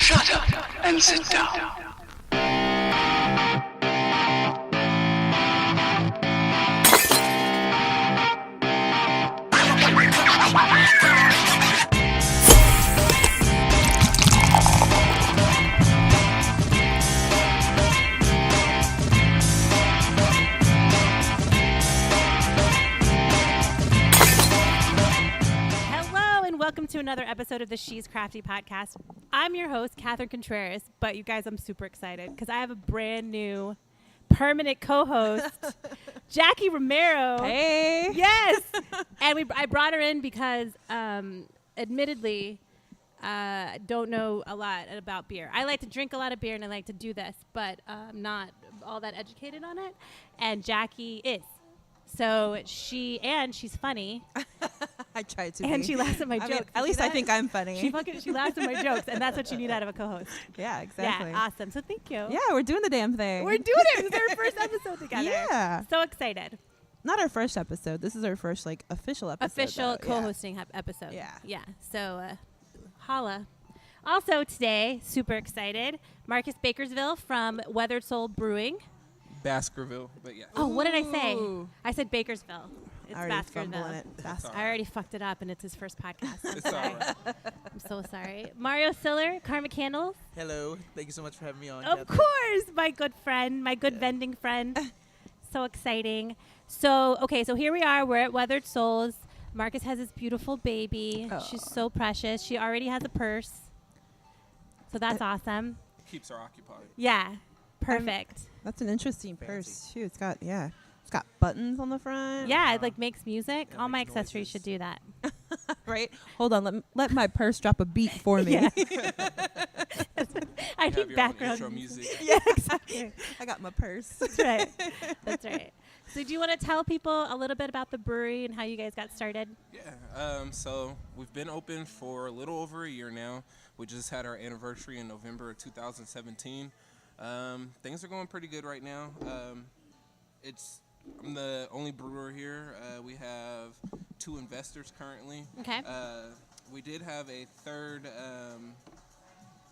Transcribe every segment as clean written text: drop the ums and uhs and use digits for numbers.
Shut up and sit down. Welcome to another episode of the She's Crafty podcast. I'm your host, Catherine Contreras, but you guys, I'm super excited because I have a brand new permanent co-host, Jackie Romero. Hey. Yes. And I brought her in because, admittedly, I don't know a lot about beer. I like to drink a lot of beer and I like to do this, but I'm not all that educated on it. And Jackie is. So she's funny. I tried to and be. she laughs at my jokes. Mean, at least I think I'm funny. She laughs at my jokes, and that's what you need out of a co-host. Yeah, exactly. Yeah, awesome. So thank you. Yeah, we're doing the damn thing. We're doing it. This is our first episode together. Yeah. So excited. Not our first episode. This is our first official episode. Official co-hosting episode. Yeah. Yeah. So holla. Also today, super excited, Marcus Bakersville from Weathered Souls Brewing. Baskerville, but yeah. Oh, what did I say? I said Bakersville. It's Baskerville. I already fucked it up, and it's his first podcast. It's all right. I'm so sorry. Mario Siller, Karma Candles. Hello. Thank you so much for having me on. Of course, my good friend, my good vending friend. So exciting. So here we are. We're at Weathered Souls. Marcus has his beautiful baby. Oh. She's so precious. She already has a purse. So that's awesome. Keeps her occupied. Yeah. Perfect. That's an interesting purse, too. It's got buttons on the front. Yeah, it like makes music. It All my makes accessories noises. should do that. Right? Hold on. Let my purse drop a beat for me. Yeah. I You have need your background own intro music. music. Yeah, exactly. I got my purse. That's right. That's right. So do you want to tell people a little bit about the brewery and how you guys got started? Yeah. So we've been open for a little over a year now. We just had our anniversary in November of 2017. Things are going pretty good right now. I'm the only brewer here. We have 2 investors currently. Okay. We did have a third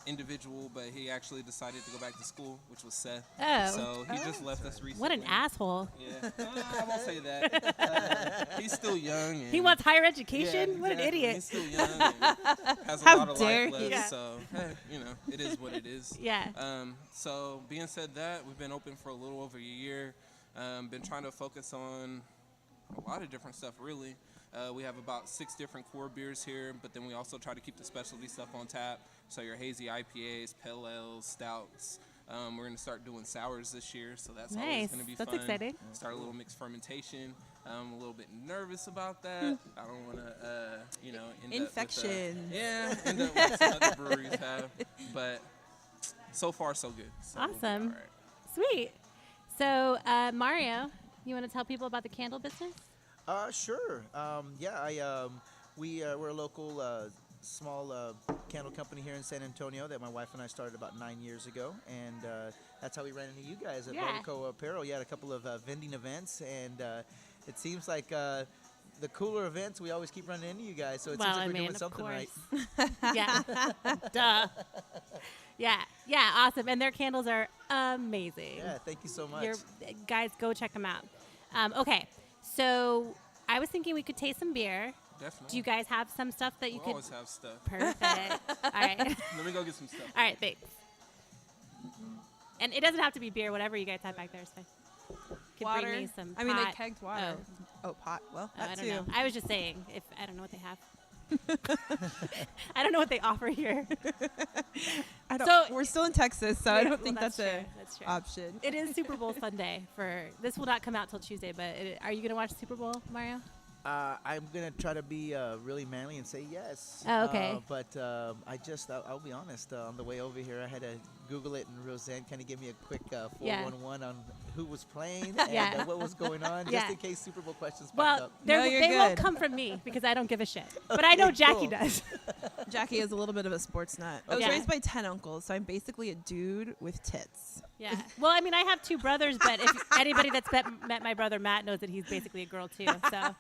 individual, but he actually decided to go back to school, which was Seth. Oh. So he just left us recently. What an asshole. Yeah. I won't say that. He's still young. And He wants higher education? yeah, What an exactly. idiot. He's still young and has a How lot of dare life he. left. Yeah. So, hey, it is what it is. Yeah. So being said that, we've been open for a little over a year. Been trying to focus on a lot of different stuff, really. We have about 6 different core beers here, but then we also try to keep the specialty stuff on tap. So your hazy IPAs, pale ales, stouts. We're going to start doing sours this year, so that's always Nice. going to be That's fun. exciting. Start a little mixed fermentation. I'm a little bit nervous about that. I don't want to, end Infection. end up with some other breweries have. But so far, so good. So we'll be Awesome. all right. Sweet. So, Mario, you want to tell people about the candle business? Sure. We're a local small candle company here in San Antonio that my wife and I started about 9 years ago, and that's how we ran into you guys at Vertico Apparel. You had a couple of vending events, and it seems like the cooler events, we always keep running into you guys, so it seems like we're doing something right. Yeah. Duh. Yeah, awesome. And their candles are amazing. Yeah, thank you so much. Guys, go check them out. Okay, so I was thinking we could taste some beer. Definitely. Do you guys have some stuff that you We could? always have stuff. Perfect. All right. Let me go get some stuff. All right, thanks. And it doesn't have to be beer. Whatever you guys have back there is fine. Could Water. bring me some I mean, pot. they kegged water. Oh, pot. Well, I that don't too. know. I was just saying, if I don't know what they have. I don't know what they offer here. We're still in Texas, so I don't think that's that's true. a That's true. option. It is Super Bowl Sunday. This will not come out till Tuesday, but are you going to watch Super Bowl, Mario? I'm going to try to be really manly and say yes. Oh, okay. But I'll be honest, on the way over here, I had to Google it, and Roseanne kind of gave me a quick 411 on who was playing and what was going on, just in case Super Bowl questions popped up. They won't come from me because I don't give a shit. But I know Jackie does. Jackie is a little bit of a sports nut. I was raised by 10 uncles, so I'm basically a dude with tits. Yeah. Well, I mean, I have 2 brothers, but if anybody that's met my brother Matt knows that he's basically a girl too. So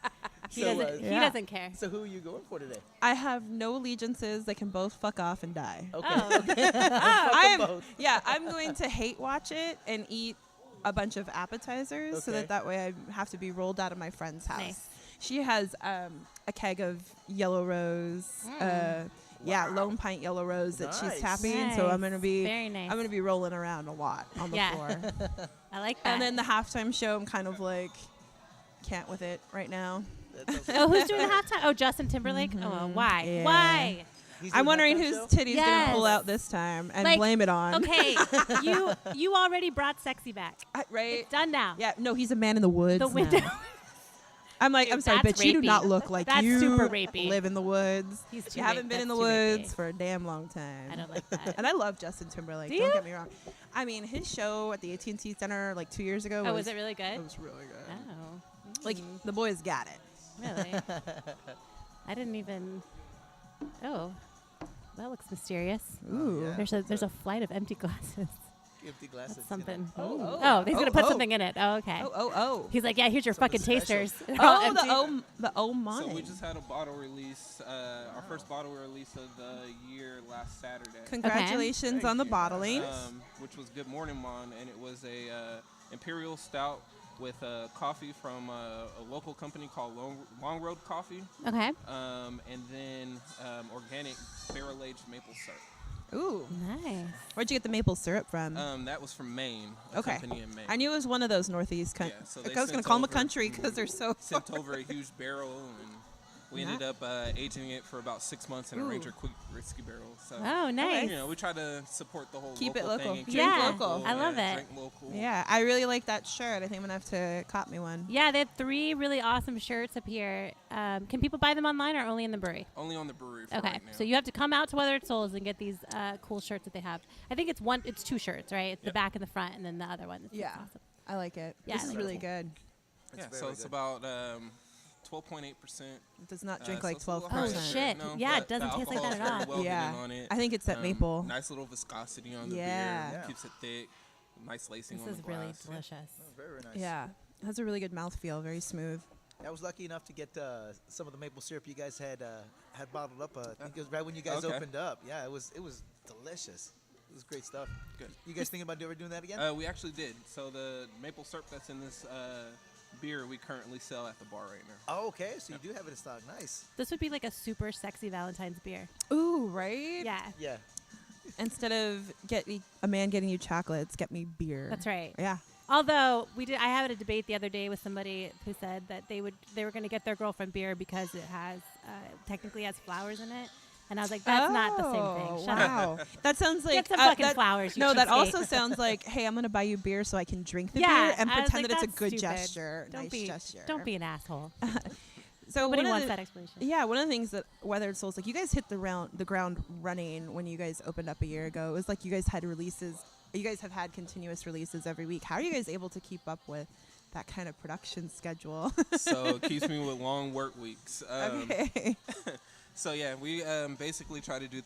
He doesn't care. So who are you going for today? I have no allegiances. They can both fuck off and die. Okay. Oh. Okay. I'm going to hate watch it and eat a bunch of appetizers so Okay. that way I have to be rolled out of my friend's house. Nice. She has a keg of yellow rose. Lone pint yellow rose that she's Nice. tapping. So I'm Nice. gonna be Very nice. I'm gonna be rolling around a lot on the Yeah. floor. I like that. And then the halftime show, I'm kind of like can't with it right now. oh, who's doing the halftime? Oh, Justin Timberlake. Oh, well, why? Yeah. Why? I'm wondering whose titty's gonna pull Yes. out this time and Like, blame it on. Okay, you already brought sexy back. Right? It's done now. Yeah. No, he's a man in the woods. The window. now. I'm like, Dude, I'm sorry, that's bitch. You do rapey. not look like That's you super rapey. live in the woods. He's too You haven't rape- been in the that's too rapey. woods for a damn long time. I don't like that. And I love Justin Timberlake. Do Don't you? get me wrong. I mean, his show at the AT&T Center like 2 years ago. Oh, was it really good? It was really good. Oh, Like the boys got it. really? I didn't even. Oh, that looks mysterious. Ooh. yeah. There's a flight of empty glasses. Empty glasses. That's something. Oh. Oh, he's gonna put Oh. something in it. Oh, okay. Oh. He's like, yeah, here's your Something fucking special. tasters. They're all empty. The money. So we just had a bottle release, our first bottle release of the year last Saturday. Congratulations on the bottling. Which was Good Morning Mon, and it was a Imperial Stout with coffee from a local company called Long Road Coffee, Okay. and then organic barrel-aged maple syrup. Ooh. Nice. Where'd you get the maple syrup from? That was from Maine, a Okay. company in Maine. I knew it was one of those Northeast Yeah, countries. so I they was going to sent call them a over- country because they're so Sent far. over a huge barrel, and we ended up aging it for about 6 months in a Ooh. Ranger Quick Whiskey barrel. So, Oh, nice. you know, we try to support the whole Keep it local local. thing. And Drink Yeah, local. I love it. Drink local. Yeah, I really like that shirt. I think I'm going to have to cop me one. Yeah, they have 3 really awesome shirts up here. Can people buy them online or only in the brewery? Only on the brewery for Okay, right now. so you have to come out to Weathered Souls and get these cool shirts that they have. I think it's 2 shirts, right? It's the Yep. back and the front, and then the other one. It's Yeah. awesome. I like it. Yeah, This I is like really it. good. Yeah, very so it's good. about 12.8%. It does not drink so like it's a little 12%. Oh, higher, shit. no, Yeah, but it doesn't the taste like alcohol's that at very all. well Yeah. hidden on it. I think it's that maple. Nice little viscosity on the Yeah. beer. Yeah. Keeps it thick. Nice lacing This on is the really glass. delicious. Oh, very nice. Yeah. It has a really good mouthfeel, very smooth. I was lucky enough to get some of the maple syrup you guys had bottled up. I think it was right when you guys Okay. opened up. Yeah, it was delicious. It was great stuff. Good. You guys thinking about ever doing that again? We actually did. So the maple syrup that's in this beer we currently sell at the bar right now. Oh, okay. So you do have it in stock. Nice. This would be like a super sexy Valentine's beer. Ooh, right? Yeah, Yeah. Instead of a man getting you chocolates, get me beer. that's right. Yeah. Although I had a debate the other day with somebody who said that they were going to get their girlfriend beer because it has technically has flowers in it, and I was like, that's not the same thing. Shut up. Wow. That sounds like Get some fucking that- flowers. You No, that cheapskate. also sounds like, hey, I'm gonna buy you beer so I can drink the Yeah, beer and I was pretend like, that it's a that's good stupid. gesture. Don't Nice gesture. Don't be an asshole. So Nobody one of wants the- that explanation. Yeah, one of the things that Weathered Souls, like you guys hit the ground running when you guys opened up a year ago. It was like you guys had releases. You guys have had continuous releases every week. How are you guys able to keep up with that kind of production schedule? So it keeps me with long work weeks. Okay. So yeah, we basically try to do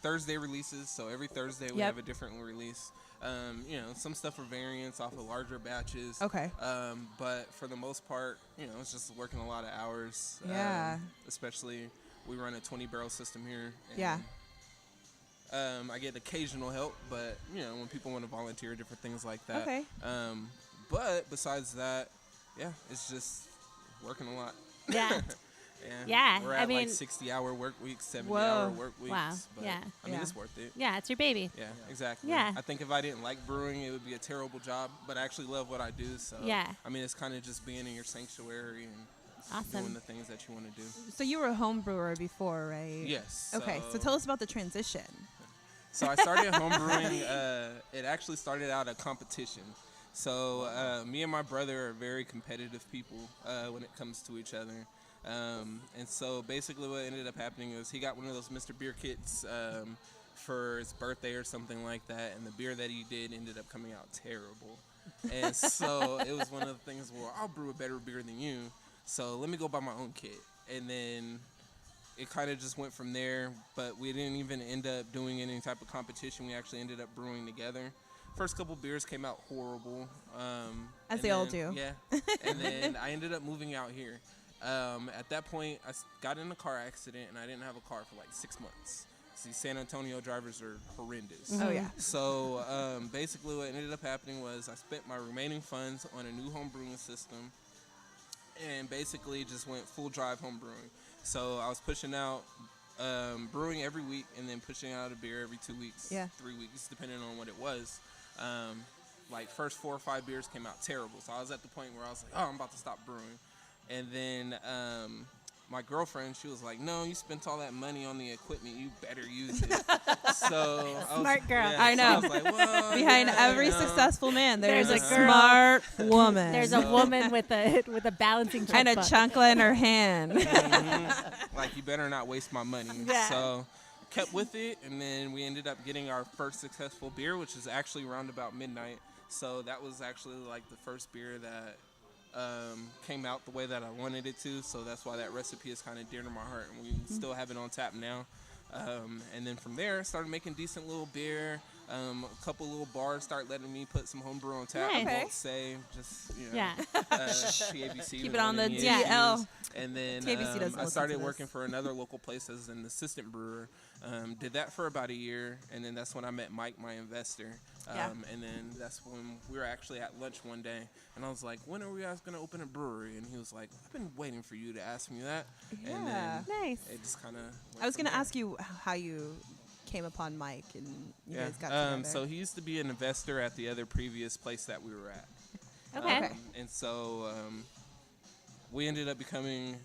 Thursday releases. So every Thursday we Yep. have a different release. You know, some stuff are variants off of larger batches. Okay. But for the most part, you know, it's just working a lot of hours. Yeah. Especially we run a 20 barrel system here. And, Yeah. I get occasional help, but you know, when people want to volunteer, different things like that. Okay. But besides that, yeah, it's just working a lot. Yeah. Yeah. Yeah, We're I at like mean- 60-hour work weeks, 70-hour Whoa. work weeks. Wow, But, yeah. I mean, Yeah. it's worth it. Yeah, it's your baby. Yeah, exactly. Yeah. I think if I didn't like brewing, it would be a terrible job, but I actually love what I do. So, Yeah. I mean, it's kind of just being in your sanctuary and Awesome. doing the things that you want to do. So you were a home brewer before, right? Yes. Okay. So tell us about the transition. So I started home brewing. It actually started out a competition. So me and my brother are very competitive people when it comes to each other. And so basically what ended up happening was he got one of those Mr. Beer kits for his birthday or something like that. And the beer that he did ended up coming out terrible. And so it was one of the things where I'll brew a better beer than you. So let me go buy my own kit. And then it kind of just went from there, but we didn't even end up doing any type of competition. We actually ended up brewing together. First couple beers came out horrible. As and they all then- do. Yeah. And then I ended up moving out here. At that point, I got in a car accident, and I didn't have a car for like 6 months. See, San Antonio drivers are horrendous. Oh, yeah. So basically what ended up happening was I spent my remaining funds on a new home brewing system and basically just went full drive home brewing. So I was pushing out brewing every week and then pushing out a beer every 2 weeks, 3 weeks, depending on what it was. Like first 4 or 5 beers came out terrible. So I was at the point where I was like, oh, I'm about to stop brewing. And then my girlfriend, she was like, no, you spent all that money on the equipment. You better use it. So Smart girl. Yeah, I know. So I was like, well, Behind yeah, every you know. successful man, there's a girl. smart woman. There's a woman with a balancing and a checkbook. chancla in her hand. Like, you better not waste my money. Yeah. So kept with it, and then we ended up getting our first successful beer, which is actually around about midnight. So that was actually like the first beer that came out the way that I wanted it to. So that's why that recipe is kind of dear to my heart, and we still have it on tap now. And then from there, started making decent little beer. A couple little bars start letting me put some homebrew on tap. Nice. I Okay. won't say, just, you know, Yeah. TABC. Keep was it on one of the issues. DL. And then TABC doesn't I listen started to this. working for another local place as an assistant brewer. Did that for about a year, and then that's when I met Mike, my investor. Yeah. And then that's when we were actually at lunch one day, and I was like, when are we guys going to open a brewery? And he was like, I've been waiting for you to ask me that. And Yeah. then Nice. it just kind of I was going to ask you how you came upon Mike and you guys got together. So he used to be an investor at the other previous place that we were at. Okay. Okay. And so we ended up becoming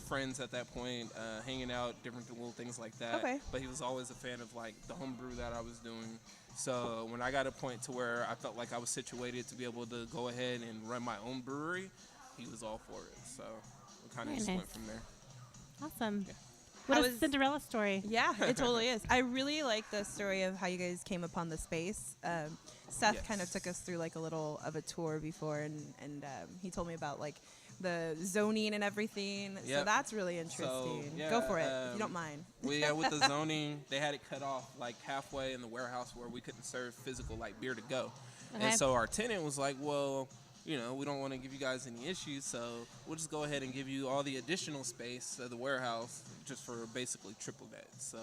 friends at that point, hanging out, different little things like that. Okay. But he was always a fan of like the homebrew that I was doing. So when I got a point to where I felt like I was situated to be able to go ahead and run my own brewery, he was all for it. So we kind of Very just nice. went from there. Awesome. Yeah. What How a was- Cinderella story. Yeah, it totally is. I really like the story of how you guys came upon the space. Seth Yes. kind of took us through like a little of a tour before, and he told me about like the zoning and everything. So Yep. that's really interesting. yeah, Go for it if you don't mind. With the zoning, they had it cut off like halfway in the warehouse where we couldn't serve physical like beer to go. Okay. And so our tenant was like, well, you know, we don't want to give you guys any issues, so we'll just go ahead and give you all the additional space of the warehouse just for basically triple that. So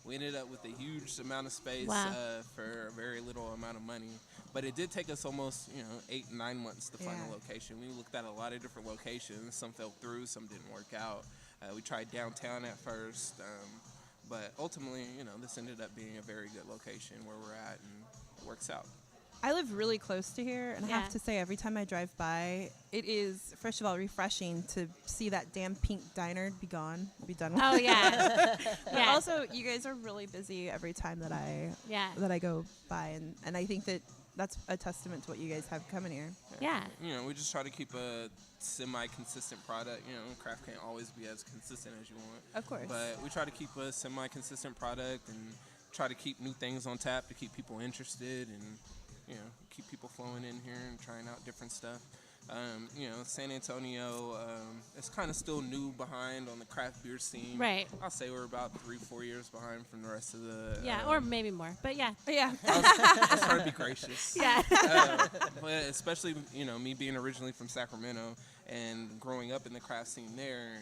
we ended up with a huge amount of space Wow. for a very little amount of money. But it did take us almost, 8-9 months to find a Yeah. location. We looked at a lot of different locations. Some fell through, some didn't work out. We tried downtown at first, but ultimately, this ended up being a very good location where we're at, and it works out. I live really close to here, and I Yeah. have to say, every time I drive by, it is, first of all, refreshing to see that damn pink diner be done with. Oh yeah. But Yeah. also, you guys are really busy every time that Yeah. I go by, and I think that's a testament to what you guys have coming here. Yeah. We just try to keep a semi-consistent product. Craft can't always be as consistent as you want. Of course. But we try to keep a semi-consistent product and try to keep new things on tap to keep people interested and, keep people flowing in here and trying out different stuff. San Antonio is kind of still new behind on the craft beer scene. Right. I'll say we're about 3-4 years behind from the rest of the... Yeah. Or maybe more. But yeah. Yeah. I'll try to be gracious. Yeah. But especially, me being originally from Sacramento and growing up in the craft scene there.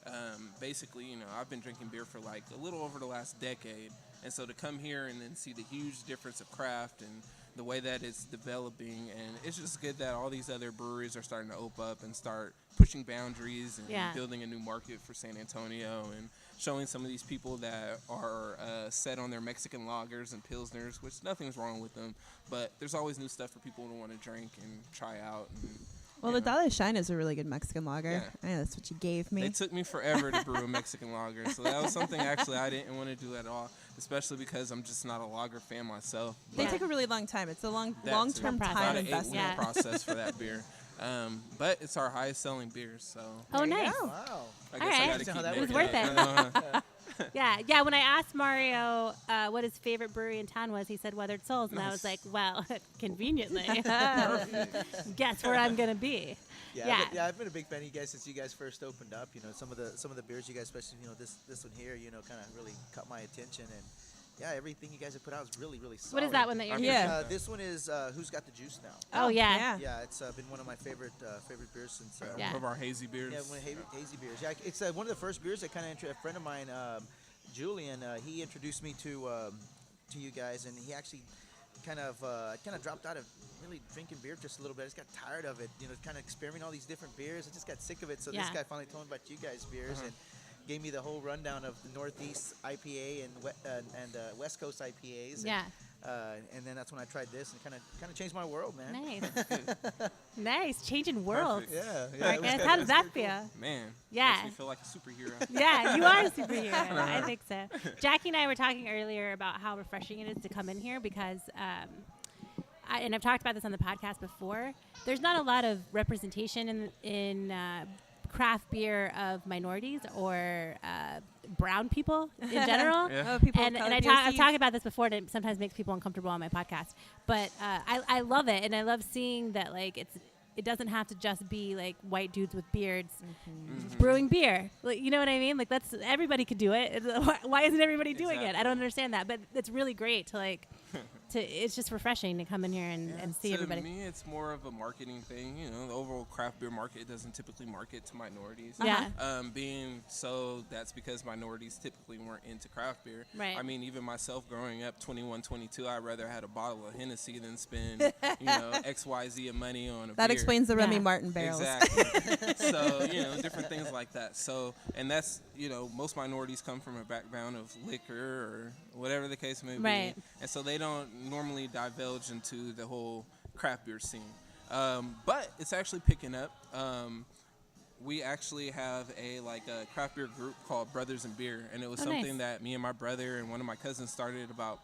And basically, I've been drinking beer for like a little over the last decade. And so to come here and then see the huge difference of craft and the way that it's developing, and it's just good that all these other breweries are starting to open up and start pushing boundaries and Yeah. building a new market for San Antonio and showing some of these people that are set on their Mexican lagers and pilsners, which nothing's wrong with them, but there's always new stuff for people to want to drink and try out. And, Well, the Dollar Shine is a really good Mexican lager. Yeah. I know that's what you gave me. They took me forever to brew a Mexican lager, so that was something actually I didn't want to do at all, especially because I'm just not a lager fan myself. They Yeah. take a really long time. It's a That's long-term About time about an 8-week investment. Yeah. process for that beer. But it's our highest selling beer, so Oh, nice. Wow. I All guess I right. got to So keep how that It was making worth it. Uh, Yeah. When I asked Mario what his favorite brewery in town was, he said Weathered Souls, and I was like, well, conveniently, guess where I'm gonna be. Yeah. I've been a big fan of you guys since you guys first opened up. Some of the beers you guys, especially this one here, kind of really caught my attention, and everything you guys have put out is really, really solid. What is that one that you're Yeah. This one is Who's Got the Juice Now. Oh, yeah. Yeah, it's been one of my favorite beers since. Yeah. One of our hazy beers. Yeah, one of hazy beers. Yeah, it's one of the first beers that kind of a friend of mine, Julian, he introduced me to you guys, and he actually kind of dropped out of really drinking beer just a little bit. I just got tired of it, kind of experimenting all these different beers. I just got sick of it. So this guy finally told me about you guys' beers and gave me the whole rundown of the Northeast IPA and West Coast IPAs. And then that's when I tried this, and kind of changed my world, man. Nice. Nice. Changing worlds. Yeah. All right, guys, how does that feel? Man. Yeah. Makes me feel like a superhero. Yeah, you are a superhero. I think so. Jackie and I were talking earlier about how refreshing it is to come in here because, and I've talked about this on the podcast before, there's not a lot of representation in craft beer of minorities or brown people in general. Oh, people and I've talked about this before, and it sometimes makes people uncomfortable on my podcast. But I love it, and I love seeing that it doesn't have to just be like white dudes with beards brewing beer. Like, you know what I mean? Like everybody could do it. Why isn't everybody doing it? I don't understand that, but it's really great to it's just refreshing to come in here and see everybody. To me, it's more of a marketing thing. The overall craft beer market doesn't typically market to minorities. Yeah. Being so, that's because minorities typically weren't into craft beer. Right. I mean, even myself growing up, 21, 22, I'd rather had a bottle of Hennessy than spend, XYZ of money on a beer. That explains the Remy Martin barrels. Exactly. So, different things like that. So, and that's, most minorities come from a background of liquor or whatever the case may Right. be. And so they don't normally divulge into the whole craft beer scene. But it's actually picking up. We actually have a craft beer group called Brothers in Beer. And it was something that me and my brother and one of my cousins started about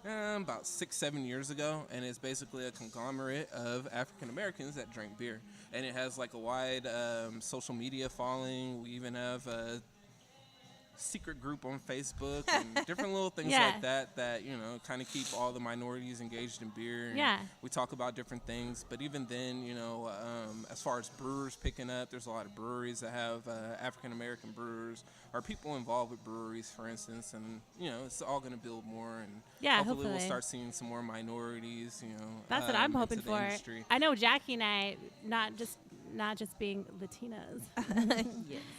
6-7 years ago, and it's basically a conglomerate of African Americans that drink beer, and it has a wide social media following. We even have a secret group on Facebook and different little things like that kind of keep all the minorities engaged in beer. And we talk about different things, but even then, as far as brewers picking up, there's a lot of breweries that have African American brewers or people involved with breweries, for instance, and it's all going to build more, and hopefully we'll start seeing some more minorities. That's what I'm hoping for. Industry. I know Jackie and I, not just being Latinas,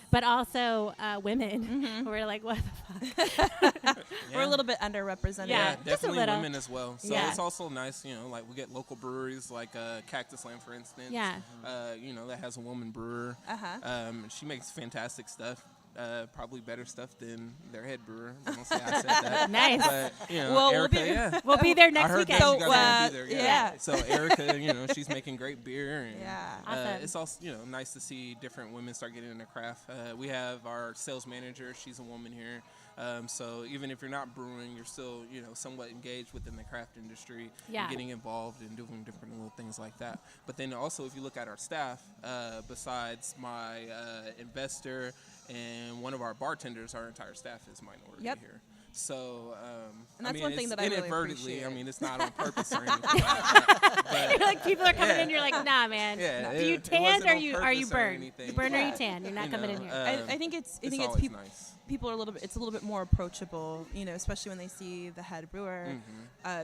but also women. We're like, what the fuck? We're a little bit underrepresented. Yeah, just a definitely little. women as well. So it's also nice, we get local breweries like Cactus Land, for instance. Yeah. That has a woman brewer. She makes fantastic stuff. Probably better stuff than their head brewer. Don't say I said that. Nice. But, Well, Erica, We'll be there I next heard weekend. that you guys are gonna be there. yeah. So Erica, she's making great beer. And, Awesome. it's also, nice to see different women start getting into craft. We have our sales manager. She's a woman here. So even if you're not brewing, you're still, somewhat engaged within the craft industry, and getting involved and doing different little things like that. But then also, if you look at our staff, besides my investor and one of our bartenders, our entire staff is minority here. So, and that's one thing that I really inadvertently, appreciate. It's not on purpose or anything like that. But You're like, people are coming in, you're like, nah, man. Yeah, Do you it tan wasn't or on you purpose or burn? anything. You burn or you tan? You're not coming in here. I think it's always people. Nice. People are it's a little bit more approachable, especially when they see the head brewer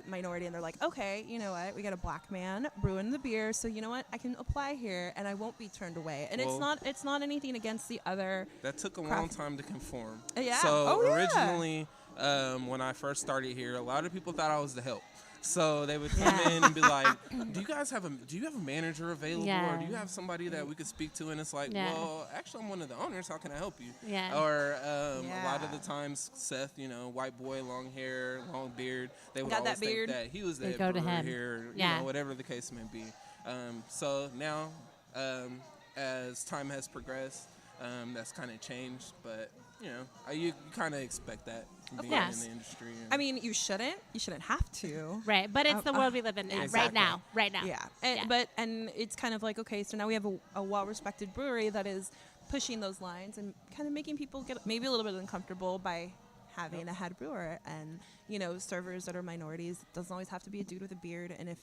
minority, and they're like, okay, you know what, we got a black man brewing the beer, so you know what, I can apply here and I won't be turned away. And it's not anything against the other. That took a long time to conform. Yeah. So originally, when I first started here, a lot of people thought I was the help. So they would come in and be like, do you have a manager available, or do you have somebody that we could speak to? And it's like, well, actually, I'm one of the owners. How can I help you? Yeah. Or a lot of the times, Seth, white boy, long hair, long beard, they would Got always that beard. think that he was the head go to brewer him. here, whatever the case may be. So now, as time has progressed, that's kind of changed, but you kind of expect that being in the industry. I mean, you shouldn't have to. Right, but it's the world we live in right now. Yeah. And it's kind of like, okay, so now we have a well-respected brewery that is pushing those lines and kind of making people get maybe a little bit uncomfortable by having a head brewer, and servers that are minorities. It doesn't always have to be a dude with a beard, and if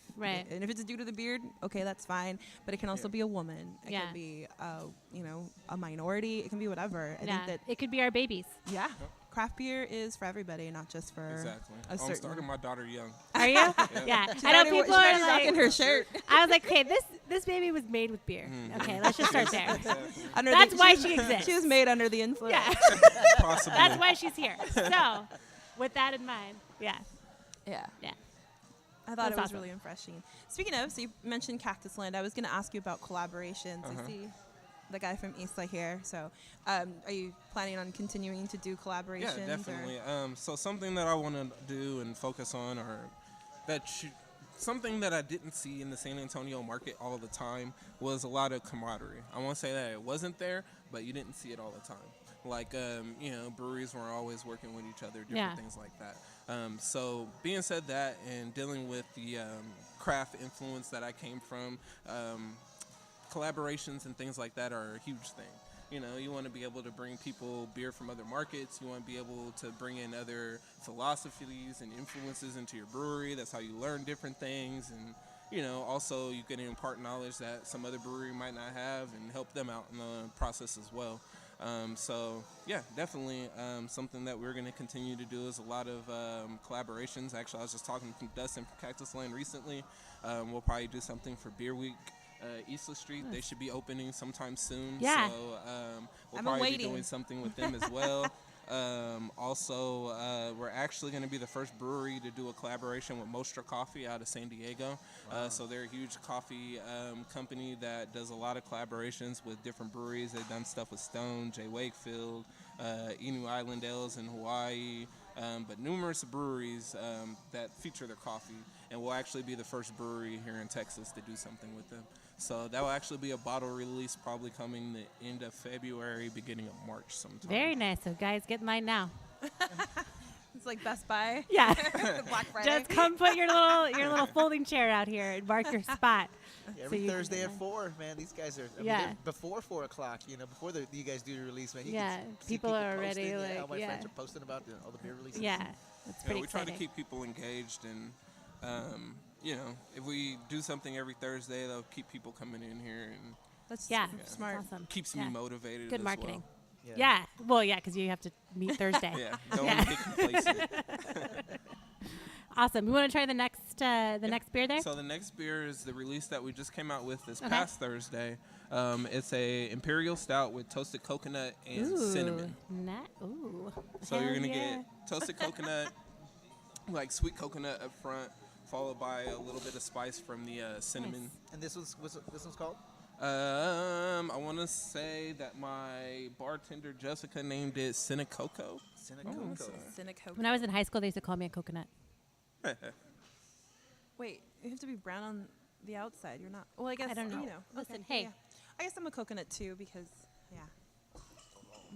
it's a dude with a beard, okay, that's fine, but it can also be a woman. It can be a minority. It can be whatever. I think that it could be our babies. Yeah. craft beer is for everybody, not just for Exactly. a I'm certain. starting my daughter young. Are you? Yeah. She's I know already- people she's are already like, rocking her shirt. I was like, okay, this baby was made with beer. Mm. Okay, let's just start there. Under That's why she she exists. was made under the influence. Yeah. Possibly. That's why she's here. So, with that in mind, yeah. Yeah. Yeah. I thought That's it was awesome. really refreshing. Speaking of, so you mentioned Cactus Land. I was going to ask you about collaborations. I see the guy from Islla here. So, are you planning on continuing to do collaborations? Yeah, definitely. So something that I want to do and focus on, or something that I didn't see in the San Antonio market all the time, was a lot of camaraderie. I won't say that it wasn't there, but you didn't see it all the time. Like, breweries weren't always working with each other, different things like that. So being said that, and dealing with the craft influence that I came from, collaborations and things like that are a huge thing. You know, you want to be able to bring people beer from other markets. You want to be able to bring in other philosophies and influences into your brewery. That's how you learn different things. And, you know, also you can impart knowledge that some other brewery might not have and help them out in the process as well. So, yeah, definitely something that we're going to continue to do is a lot of collaborations. Actually, I was just talking to Dustin from Cactus Land recently. We'll probably do something for Beer Week. Islla Street, they should be opening sometime soon. Yeah. So we'll I've been probably be waiting. doing something with them as well. Also, we're actually going to be the first brewery to do a collaboration with Mostra Coffee out of San Diego. So they're a huge coffee company that does a lot of collaborations with different breweries. They've done stuff with Stone, J. Wakefield, Inu Island Ales in Hawaii, but numerous breweries that feature their coffee. And we'll actually be the first brewery here in Texas to do something with them. So that will actually be a bottle release probably coming the end of February, beginning of March sometime. Very nice. So, guys, get mine now. It's like Best Buy. Yeah. Black Friday. Just come put your little folding chair out here and mark your spot. Every So you- Thursday at 4, man. These guys are. I mean, Yeah. they're before 4 o'clock. You know, before you guys do your release, man. You Yeah, can see people are already, posting, like, all my yeah. friends are posting about all the beer releases. Yeah. That's pretty We try exciting. to keep people engaged, and if we do something every Thursday, that'll keep people coming in here, and That's Yeah. smart. Awesome. keeps Yeah. me motivated. Good as marketing. Yeah. Yeah. Well, yeah, because you have to meet Thursday. Well. Yeah, don't Yeah. want to get complacent. Awesome. You want to try the next beer there? So the next beer is the release that we just came out with this Okay. past Thursday. It's a Imperial Stout with toasted coconut and cinnamon. Ooh. So Hell you're gonna yeah. get toasted coconut, like sweet coconut up front, followed by a little bit of spice from the cinnamon. And this one's called? I want to say that my bartender Jessica named it Cinecoco. Cinecoco. Cinecoco. When I was in high school, they used to call me a coconut. Wait, you have to be brown on the outside. You're not. Well, I guess I don't know. You know. Listen, Okay, hey. yeah. I guess I'm a coconut too because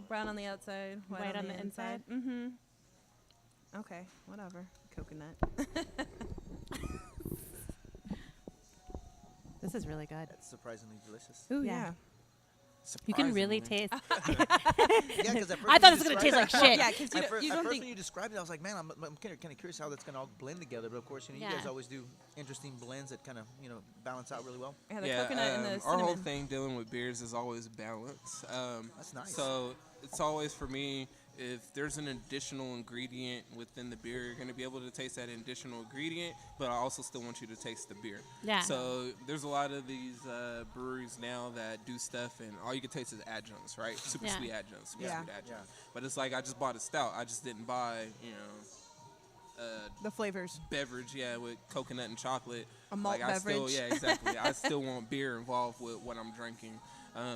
brown on the outside, white on the inside. Mm-hmm. Okay, whatever. Coconut. This is really good. That's surprisingly delicious. Ooh, Yeah. You can really Surprisingly. taste. Yeah, because I thought it was going to taste like shit. Yeah, because At you first don't when think. you described it, I was like, man, I'm kind of curious how that's going to all blend together. But of course, you Yeah. guys always do interesting blends that kind of balance out really well. Yeah, the coconut and the our cinnamon. whole thing dealing with beers is always balance. That's nice. So it's always for me, if there's an additional ingredient within the beer, you're going to be able to taste that additional ingredient, but I also still want you to taste the beer. Yeah. So there's a lot of these breweries now that do stuff, and all you can taste is adjuncts, right? Super Yeah. sweet adjuncts, super Yeah. sweet adjuncts. But it's like I just bought a stout. I just didn't buy, The flavors. beverage, with coconut and chocolate. A malt I still, beverage. yeah, exactly. I still want beer involved with what I'm drinking.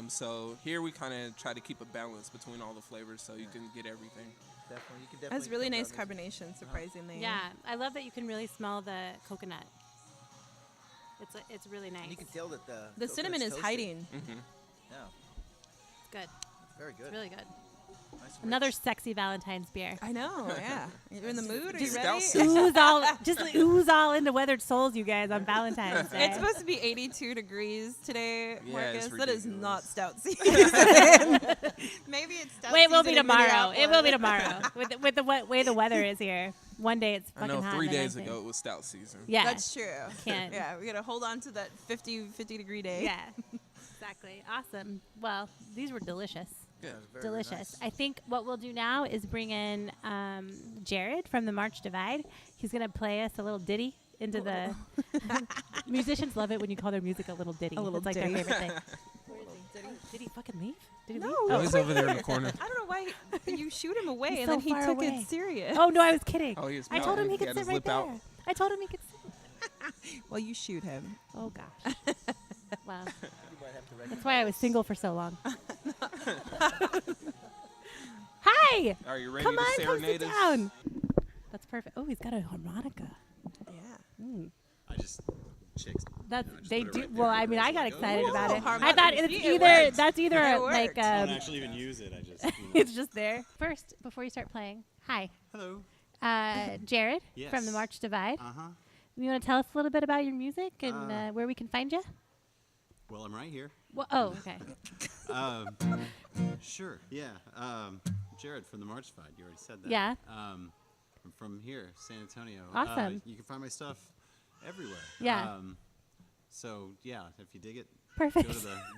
So here we kind of try to keep a balance between all the flavors so you can get everything. Definitely, you can definitely. That's really come nice down this- carbonation, surprisingly. Yeah, I love that you can really smell the coconut. It's really nice. And you can tell that the The cinnamon is coconut's toasted. hiding. Yeah, It's good. very good. It's really good. Nice and Another rich. sexy Valentine's beer. I know. Yeah. You're in the mood. Are you Just ready? stout ooze all into Weathered Souls, you guys, on Valentine's Day. It's supposed to be 82 degrees today, Yeah, Marcus. it's That is ridiculous. not stout season. Maybe it's stout Wait, it will season be in tomorrow. It will be Minneapolis. tomorrow. with the way the weather is here. One day it's I fucking know hot. 3 and the days next day- ago it was stout season. Yeah. That's true. Can't. Yeah, we got to hold on to that 50 degree day. Yeah. Exactly. Awesome. Well, these were delicious. Good. Very Delicious. nice. I think what we'll do now is bring in Jared from the March Divide. He's going to play us a little ditty into the... Musicians love it when you call their music a little ditty. A little it's like ditty. their favorite thing. Where is he? Did he fucking leave? Did he No. leave? Oh, he's over there in the corner. I don't know why you shoot him away He's and so then he far took away. it serious. Oh, no, I was kidding. Oh, he was I told him pouting. he could had sit his right lip there. out. I told him he could sit. Well, you shoot him. Oh, gosh. Wow. You might have to That's why I was single for so long. Hi! Are you ready Come to on, come serenade sit us? down. That's perfect. Oh, he's got a harmonica. Yeah. Mm. I just chicks. That's just they put it do. right there. well, I mean, I got Like, oh, excited about it. harmonica. I thought It it's worked. either that's either It like worked. I don't actually even use it. I just. it's just there. First, before you start playing, hi, Hello. Jared from the Yes. March Divide. Uh huh. You want to tell us a little bit about your music and where we can find you? Well, I'm right here. Well, oh, okay. Sure. Yeah. Jared from the March Divide. You already said that. Yeah. I'm from here, San Antonio. Awesome. You can find my stuff everywhere. Yeah. So yeah, if you dig it, Perfect.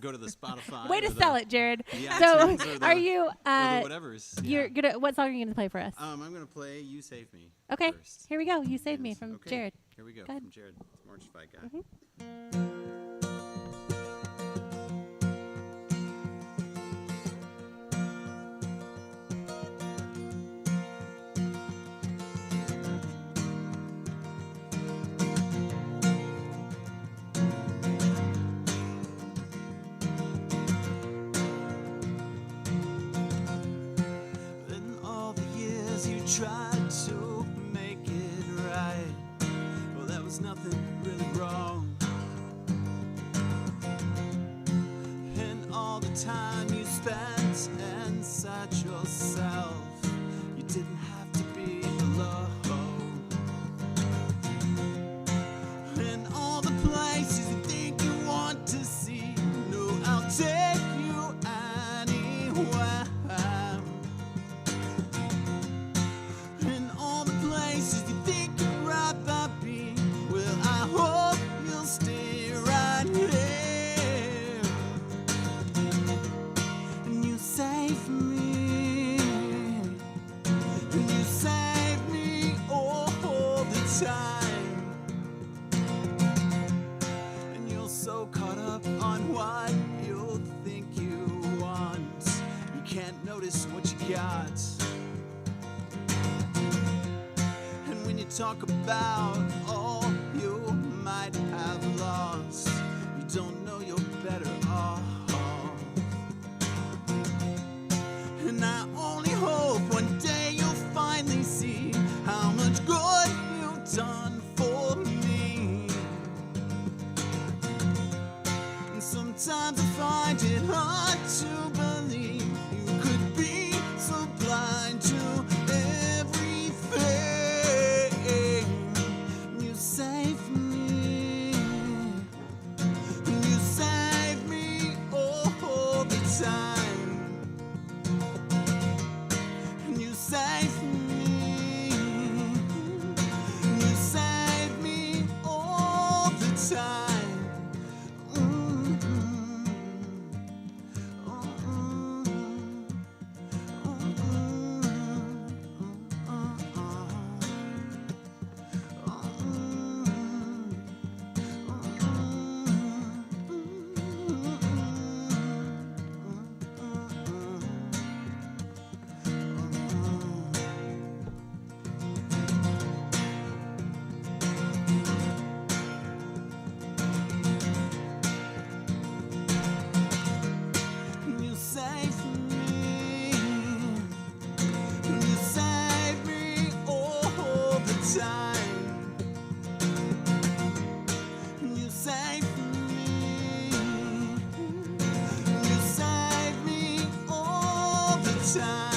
go to the Spotify. Way or to the- sell it, Jared. the So, iTunes or the- are you? or the whatever's. You're yeah. gonna. What song are you gonna play for us? I'm gonna play "You Save Me." Okay. First. Here we go. You saved me And- from okay, Jared. Here we go. Go ahead. From Jared, March Divide guy. In all the years you tried to make it right, well, there was nothing really wrong. And all the time you spent inside yourself, you didn't have to be alone. And all the places you think you want to see, no, I'll take you anywhere. And all the places you think you'd rather be, well, I hope you'll stay right here. And you save me, and you save me all the time. And you're so caught up on what you think you want, you can't notice what you got. And when you talk about all you might have lost, you don't know you're better off. And I only hope one day you'll finally see how much good you've done for me. And sometimes I find it hard to believe you could be so blind to everything. You save me, you save me all the time. You save me, you save me all the time. You save me, you save me all the time. You save me, you save me all the time.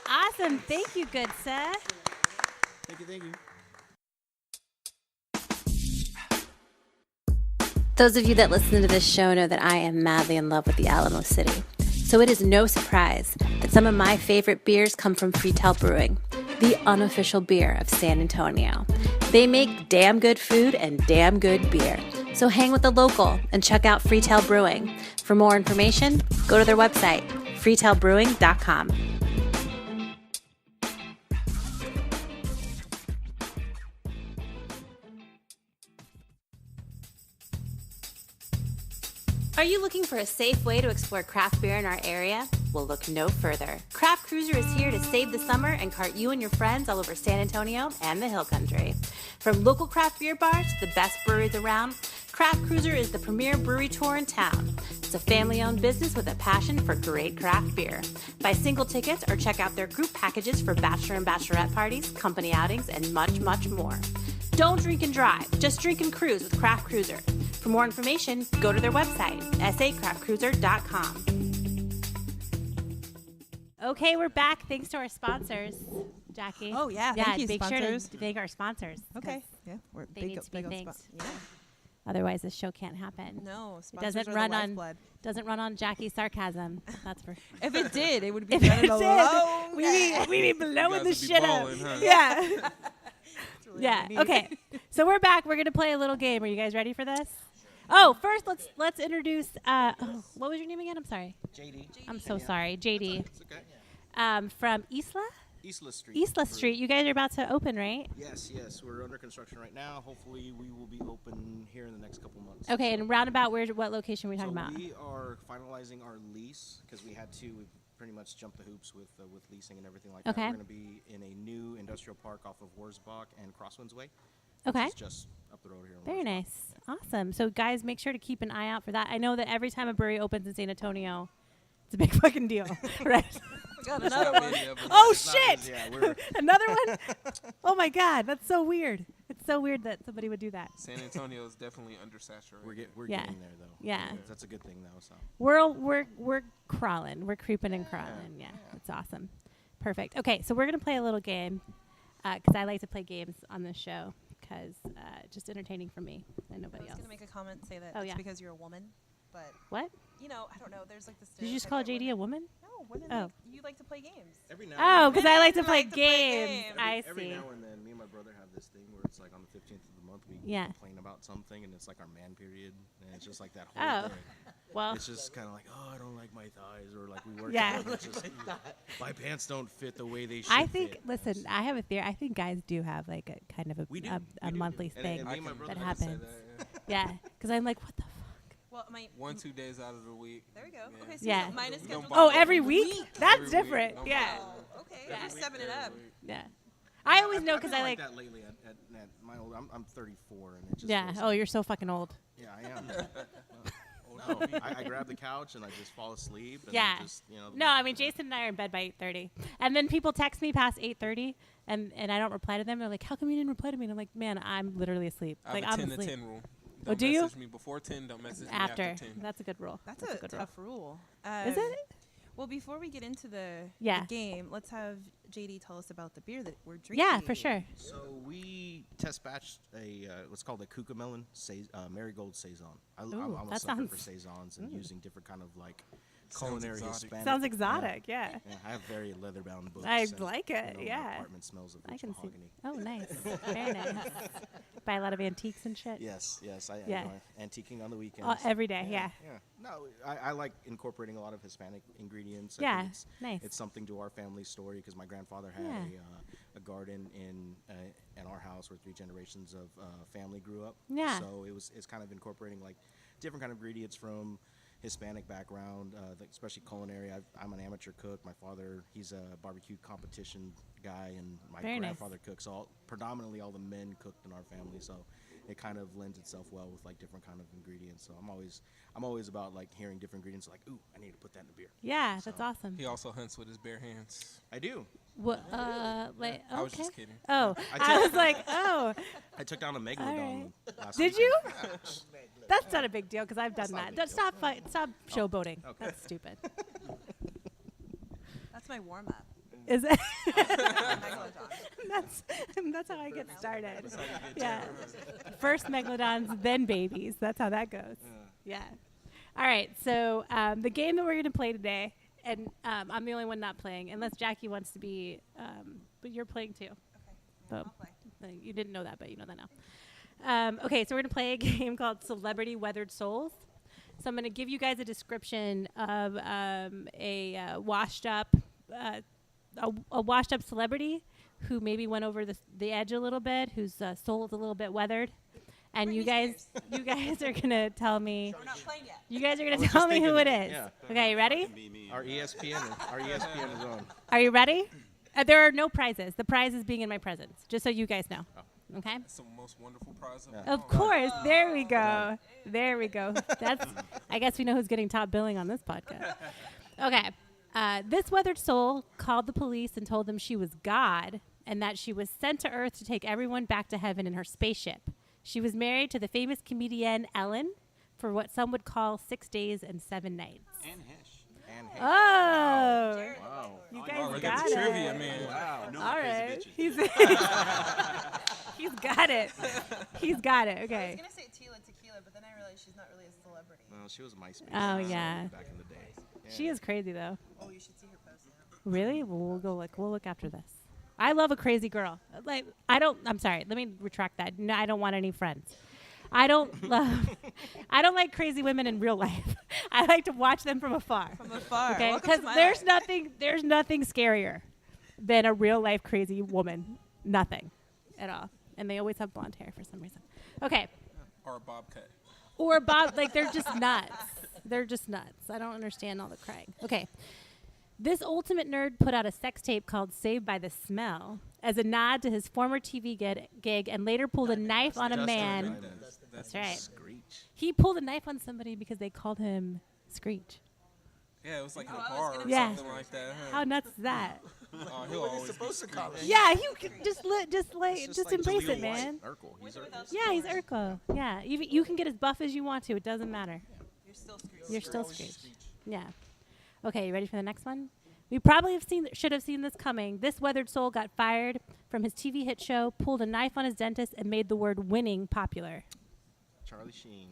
Awesome. Thank you, good sir. Thank you. Those of you that listen to this show know that I am madly in love with the Alamo City. So it is no surprise that some of my favorite beers come from Freetail Brewing, the unofficial beer of San Antonio. They make damn good food and damn good beer. So hang with the local and check out Freetail Brewing. For more information, go to their website, freetailbrewing.com. Are you looking for a safe way to explore craft beer in our area? Well, look no further. Craft Cruiser is here to save the summer and cart you and your friends all over San Antonio and the Hill Country. From local craft beer bars to the best breweries around, Craft Cruiser is the premier brewery tour in town. It's a family-owned business with a passion for great craft beer. Buy single tickets or check out their group packages for bachelor and bachelorette parties, company outings, and much, much more. Don't drink and drive, just drink and cruise with Craft Cruiser. For more information, go to their website, sacraftcruiser.com. Okay, we're back. Thanks to our sponsors, Jackie. Oh, yeah. Thank you, make sponsors. sure to thank our sponsors. Okay. Yeah. We're They need to be big on thanked. Yeah. Otherwise, this show can't happen. No, It sponsors doesn't are run the on lifeblood. doesn't run on Jackie's sarcasm. That's for If it did, it would be if it running did, alone. we be blowing the guys would be shit up. balling, huh? Yeah. Really Yeah. neat. Okay. So we're back. We're gonna play a little game. Are you guys ready for this? Oh, first let's introduce. What was your name again? I'm sorry. JD. I'm so sorry, JD. It's okay. From Islla Islla Street. Islla Brewing. Street. You guys are about to open, right? Yes, yes. We're under construction right now. Hopefully, we will be open here in the next couple months. Okay. And roundabout, what location are we So talking about? we are finalizing our lease because we had to. We pretty much jumped the hoops with leasing and everything like Okay. that. We're going to be in a new industrial park off of Wurzbach and Crosswinds Way. Okay. Which is just up the road here. in Very Wurzbach. nice. Awesome. So guys, make sure to keep an eye out for that. I know that every time a brewery opens in San Antonio, it's a big fucking deal, right? got There's another not one. many of us. Oh It's not shit! as- yeah, we're Another one? Oh my god, that's so weird. It's so weird that somebody would do that. San Antonio is definitely undersaturated. we're Yeah. getting there though. Yeah. That's a good thing though. So. We're crawling. We're creeping and crawling. Yeah, it's awesome. Perfect. Okay, so we're gonna play a little game because I like to play games on this show because just entertaining for me and I nobody was else. going to make a comment and say that Oh, it's yeah. because you're a woman, but, What? you know, I don't know. There's like this. Did you just call JD a woman? No, women. Oh. Like, you like to play games. Every now Oh, and because then, I like to Women play like to play games. games. I every see. now and then, me and my brother have this thing where it's like on the 15th of the month we Yeah. complain about something, and it's like our man period, and it's just like that whole Oh. thing. Well, It's just kind of like, oh, I don't like my thighs, or like we work. Yeah. out, and it's just, my pants don't fit the way they should. I think. fit. Listen, I have a theory. I think guys do have like a kind of We do. a We do. monthly And- thing and me and my can- brother that I can say happens. that, yeah. Yeah, because I'm like, what the fuck? Well, my 1-2 days out of the week. there we go. Yeah. Okay, so Yeah. mine is Don't scheduled. bother Oh, me. every week? That's Every week. different. Don't Yeah, bother me. Oh, okay. Yeah. You're stepping it up. yeah. I always know I've because been I like. that lately. At my old, I'm 34, and it just Yeah. feels Oh, like- you're so fucking old. yeah, I am. No, I grab the couch and I just fall asleep. And Yeah. Just, you know, No, I mean Jason and I are in bed by 8:30, and then people text me past 8:30, and I don't reply to them. They're like, "How come you didn't reply to me?" And I'm like, "Man, I'm literally asleep. I have Like a I'm 10 asleep." to 10 rule. Oh, Don't do you? message me before 10. Don't message me after 10. That's a good rule. That's a a good tough rule. Is it? Well, before we get into the Yeah. game, let's have JD tell us about the beer that we're drinking. Yeah, for sure. So we test batched a what's called a Cucamelon Marigold Saison. I'm Ooh, a that sucker for sounds- saisons and using different kind of like Sounds culinary exotic. Hispanic. Sounds exotic. Yeah. Yeah, I have very leather-bound books. I and, like it, you know, my yeah. apartment smells of I rich can see. mahogany. Oh, nice. Very nice. Buy a lot of antiques and shit. Yes, yes, I Yeah. enjoy antiquing on the weekends. Every day. Yeah. Yeah. No, I like incorporating a lot of Hispanic ingredients. I Yeah, think it's, nice. It's something to our family story because my grandfather had Yeah. a garden in our house where 3 generations of family grew up. Yeah. So it's kind of incorporating like different kind of ingredients from Hispanic background, especially culinary. I'm an amateur cook. My father, he's a barbecue competition guy, and my Very nice. grandfather cooks. Predominantly all the men cooked in our family, so it kind of lends itself well with like different kind of ingredients. So I'm always about like hearing different ingredients, like, ooh, I need to put that in the beer. Yeah, that's awesome. He also hunts with his bare hands. I do. What? Like, I was okay. just kidding. Oh, I I was took- like, oh, I took down a megalodon right. last did weekend. you? That's not a big deal because I've done not a that. big Don't deal. stop showboating. okay. That's stupid. That's my warm up. Is it? that's how I get started. Yeah. First megalodons, then babies. That's how that goes. Yeah. All right. So the game that we're going to play today, and I'm the only one not playing, unless Jackie wants to be, but you're playing too. Okay. I'll play. You didn't know that, but you know that now. Okay, so we're going to play a game called Celebrity Weathered Souls. So I'm going to give you guys a description of a washed up celebrity who maybe went over the edge a little bit, whose soul is a little bit weathered, and you guys are going to tell me. We're not playing yet. You guys are going to tell me who it is. Yeah. Okay, you ready? Our ESPN is on. Are you ready? There are no prizes. The prize is being in my presence, just so you guys know. Okay. That's the most wonderful prize of course. There we go. There we go. I guess we know who's getting top billing on this podcast. Okay. This weathered soul called the police and told them she was God and that she was sent to Earth to take everyone back to heaven in her spaceship. She was married to the famous comedian Ellen for what some would call 6 days and 7 nights. And Hish. Oh, Wow. You guys got it. Trivia, man. Wow. No All right. crazy He's got it. He's got it. I Okay. was gonna say tequila, but then I realized she's not really a celebrity. No, she was MySpace. Oh, yeah. Back in the day. Yeah. She is crazy though. Oh, you should see her post now. Really? Well, we'll go look. We'll look after this. I love a crazy girl. I'm sorry. Let me retract that. No, I don't want any friends. I don't like crazy women in real life. I like to watch them from afar. From afar. Okay? Welcome Because to my there's life. nothing scarier than a real life crazy woman. Nothing at all. And they always have blonde hair for some reason. Okay. Or a bobcat. Or Bob, like they're just nuts. They're just nuts. I don't understand all the crying. Okay. This ultimate nerd put out a sex tape called Saved by the Smell as a nod to his former TV gig and later pulled a knife on a man. That's right. Screech. He pulled a knife on somebody because they called him Screech. Yeah, it was like in a bar or Yeah. something like that. Huh? How nuts is that? Oh, he'll always supposed to call it? Yeah, you can just It's embrace Jaleel it, man. White. Urkel. He's Urkel. Yeah, he's Urkel. Yeah, you can get as buff as you want to. It doesn't matter. You're still Screech. Yeah. Okay, you ready for the next one? We probably should have seen this coming. This weathered soul got fired from his TV hit show, pulled a knife on his dentist, and made the word winning popular.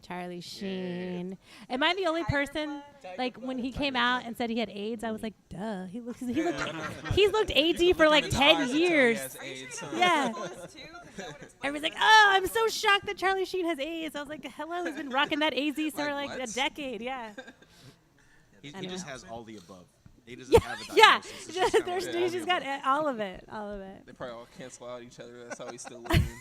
Charlie Sheen. Am I the only person, like, when he came out and said he had AIDS, I was like, duh. He's looked AIDS for like 10 years. Yeah. Everybody's like, oh, I'm so shocked that Charlie Sheen has AIDS. I was like, hello, he's been rocking that AZ for like a decade. Yeah. He just has all the above. He doesn't Yeah, have a yeah. diagnosis. He's just got all of it. They probably all cancel out each other. That's how he's still living.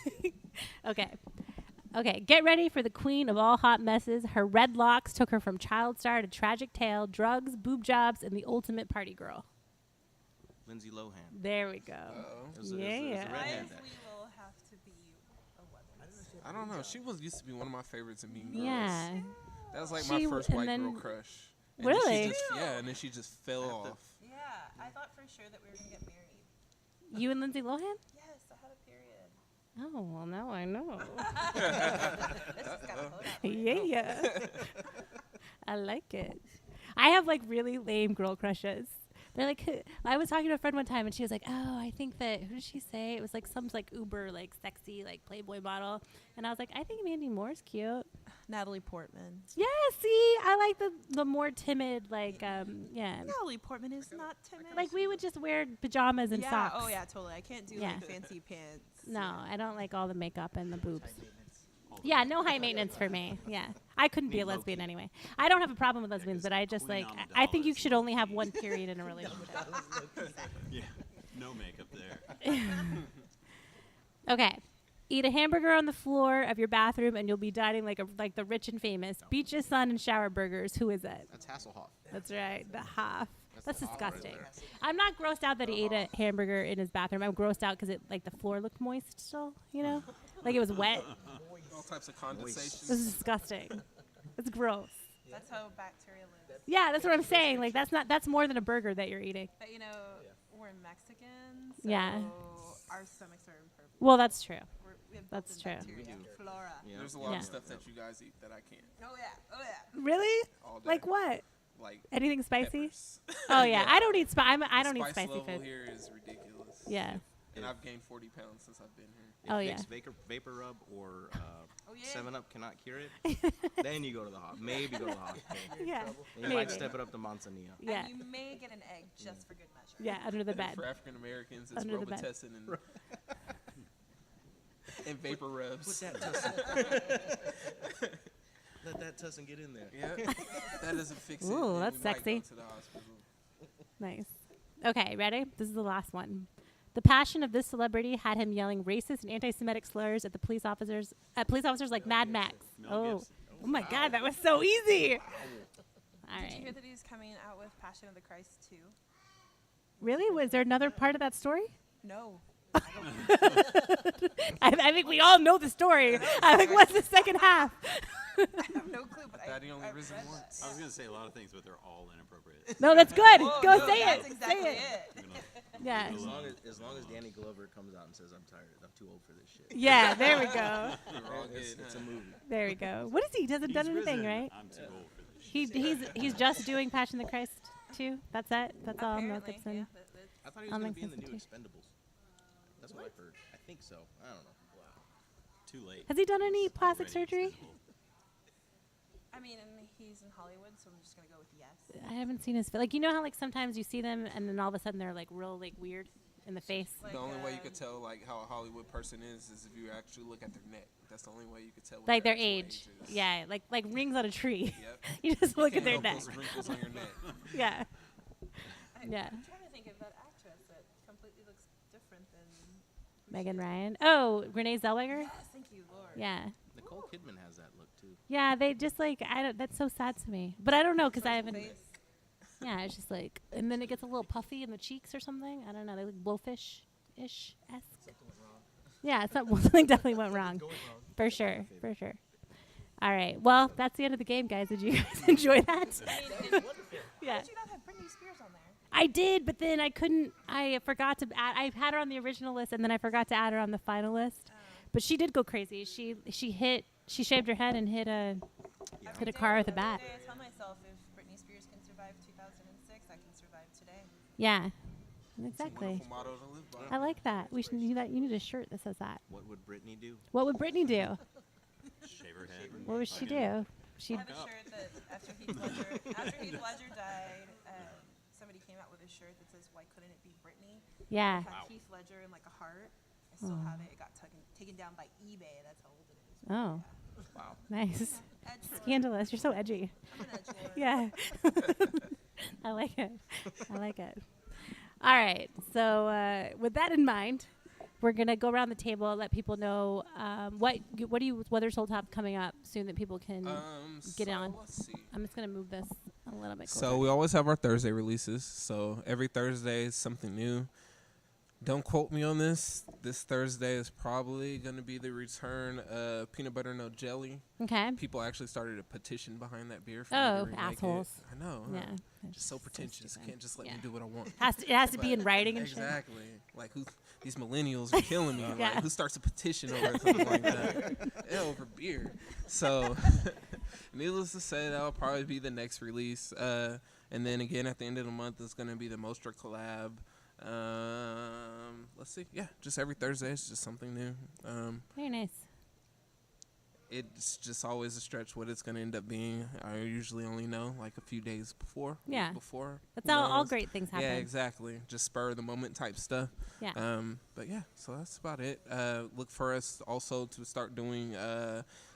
Okay, get ready for the queen of all hot messes. Her red locks took her from child star to tragic tale, drugs, boob jobs, and the ultimate party girl. Lindsay Lohan. There we go. We will have to be a weather. I don't know. She used to be one of my favorites in Mean Girls. Yeah. That was like my first white girl crush. And Really? And then she just fell off. Yeah, I thought for sure that we were gonna get married. You and Lindsay Lohan? Yes, I had a period. Oh, well, now I know. This has got a hold out. Yeah. I like it. I have like really lame girl crushes. They're like, I was talking to a friend one time and she was like, oh, I think that, who did she say? It was like some like uber, like sexy, like Playboy model. And I was like, I think Mandy Moore's cute. Natalie Portman. Yeah, see, I like the more timid, like, yeah. Natalie Portman is not timid. Like we would just wear pajamas and socks. Oh yeah, totally. I can't do like fancy pants. No, I don't like all the makeup and the boobs. Yeah, no high maintenance for me. Yeah. I couldn't be a lesbian anyway. I don't have a problem with lesbians, but I just like, I think you should only have one period in a relationship. Yeah, no makeup there. Okay. Eat a hamburger on the floor of your bathroom and you'll be dining like the rich and famous. Beaches, sun, and shower burgers. Who is it? That's Hasselhoff. That's right. The Hoff. That's disgusting. I'm not grossed out that he ate a hamburger in his bathroom. I'm grossed out because the floor looked moist still, you know? Like it was wet. All types of condensation. This is disgusting. It's gross. That's how bacteria lives. Yeah, that's what I'm saying. Like that's more than a burger that you're eating. But we're Mexicans. So Yeah. Our stomachs are imperfect. Well, that's true. We have That's built-in true. bacteria. Flora. There's a lot Yeah. of stuff that you guys eat that I can't. Oh yeah. Really? All day. Like what? like Anything spicy? peppers. Oh yeah, I don't eat I don't eat Spice spicy level food. here is ridiculous. Yeah. And I've gained 40 pounds since I've been here. If Oh, yeah. Vicks Vapor Rub or yeah. 7-Up cannot cure it, then you go to the maybe go to the hospital. Yeah. You might Maybe. step it up to Manzanilla. Yeah. And you may get an egg just for good measure. Yeah, under the bed. For African Americans, it's Under the bed. Robitussin and vapor rubs. Put that tussin. Let that tussin get in there. Yeah, that doesn't fix it. Ooh, then that's we might sexy. Go to the hospital. Nice. Okay, ready? This is the last one. The passion of this celebrity had him yelling racist and anti-Semitic slurs at police officers like Mad Max. Mel Gibson. Oh my God, that was so easy. All Did you hear right. that he's coming out with Passion of the Christ 2? Really? Was there another part of that story? No. I think we all know the story. I think what's the second half? I have no clue, but That he only I've risen read once. that. I was going to say a lot of things, but they're all inappropriate. No, that's good. Whoa, Go no, say that's it. exactly Say it. I'm gonna Yeah. leave it alone. As long as Danny Glover comes out and says I'm tired, I'm too old for this shit. Yeah, there we go. We're all It's, good, it's a huh? movie. There we go. What is he? He hasn't done He's anything, risen. right? I'm too old for this shit. He's just doing Passion of the Christ too. That's it. That's all Mel Apparently, Gibson. yeah, I thought he was I'll going make to be in the sense new too. Expendables. That's what I've heard. I think so. I don't know. Too late. Has he done any It's plastic already surgery? extendable. I mean, and he's in Hollywood, so I'm just going to go with yes. I haven't seen his face. Like, you know how like sometimes you see them and then all of a sudden they're like real like weird in the face. Like, The only way you could tell like how a Hollywood person is if you actually look at their neck. That's the only way you could tell. What Like their actual age. is. Yeah, like rings on a tree. Yep. You just look at Can't their help neck. those wrinkles on your neck. Yeah. Yeah. I'm trying to think of that actress that completely looks different than Megan Ryan. Oh, Renee Zellweger? Yes, thank you, Lord. Yeah. Nicole Kidman has that look too. Yeah, they just like I don't. That's so sad to me. But I don't know because I haven't. Face. Yeah, it's just like, and then it gets a little puffy in the cheeks or something. I don't know. They look blowfish-ish esque. Yeah, something definitely went wrong. For sure. For sure. All right. Well, that's the end of the game, guys. Did you guys enjoy that? Yeah. Did you not have Britney Spears on there? I did, but then I couldn't. I forgot to add. I had her on the original list, and then I forgot to add her on the final list. But she did go crazy. She shaved her head and hit a car with a bat. Every day I tell myself if Britney Spears can survive 2006, I can survive today. Yeah, It's a exactly. wonderful motto to live by. I like that. We should need that. You need a shirt that says that. What would Britney do? What would Britney do? Shave her head. What would she do? I She'd. have a shirt that after Heath Ledger died, somebody came out with a shirt that says, "Why couldn't it be Britney?" Yeah. It had Heath Ledger in like a heart. I still have it. It got taken down by eBay. That's how old it is. Oh. Wow. Nice. Edgelord. Scandalous. You're so edgy. I'm an edgelord. Yeah. I like it. I like it. All right. So with that in mind, we're gonna go around the table, let people know what do you Weathered Souls have coming up soon that people can get so on. Let's see. I'm just gonna move this a little bit. So closer. we always have our Thursday releases. So every Thursday is something new. Don't quote me on this. This Thursday is probably going to be the return of peanut butter no jelly. Okay. People actually started a petition behind that beer. For Oh, me to remake assholes. It. I know. Huh? Yeah. Just so pretentious. stupid. Can't just let me Yeah. do what I want. It has to be in writing and Exactly. Like these millennials are killing me. Yeah. Like who starts a petition over something like that? Yeah, over beer. So, needless to say, that'll probably be the next release. And then again at the end of the month is going to be the Mostra collab. Let's see. Yeah, just every Thursday it's just something new. shit. Very nice. It's just always a stretch what it's going to end up being. I usually only know like a few days before. Yeah. week before. That's who all knows? great things happen. Yeah, exactly. Just spur of the moment type stuff. Yeah. But yeah, so that's about it. Look for us also to start doing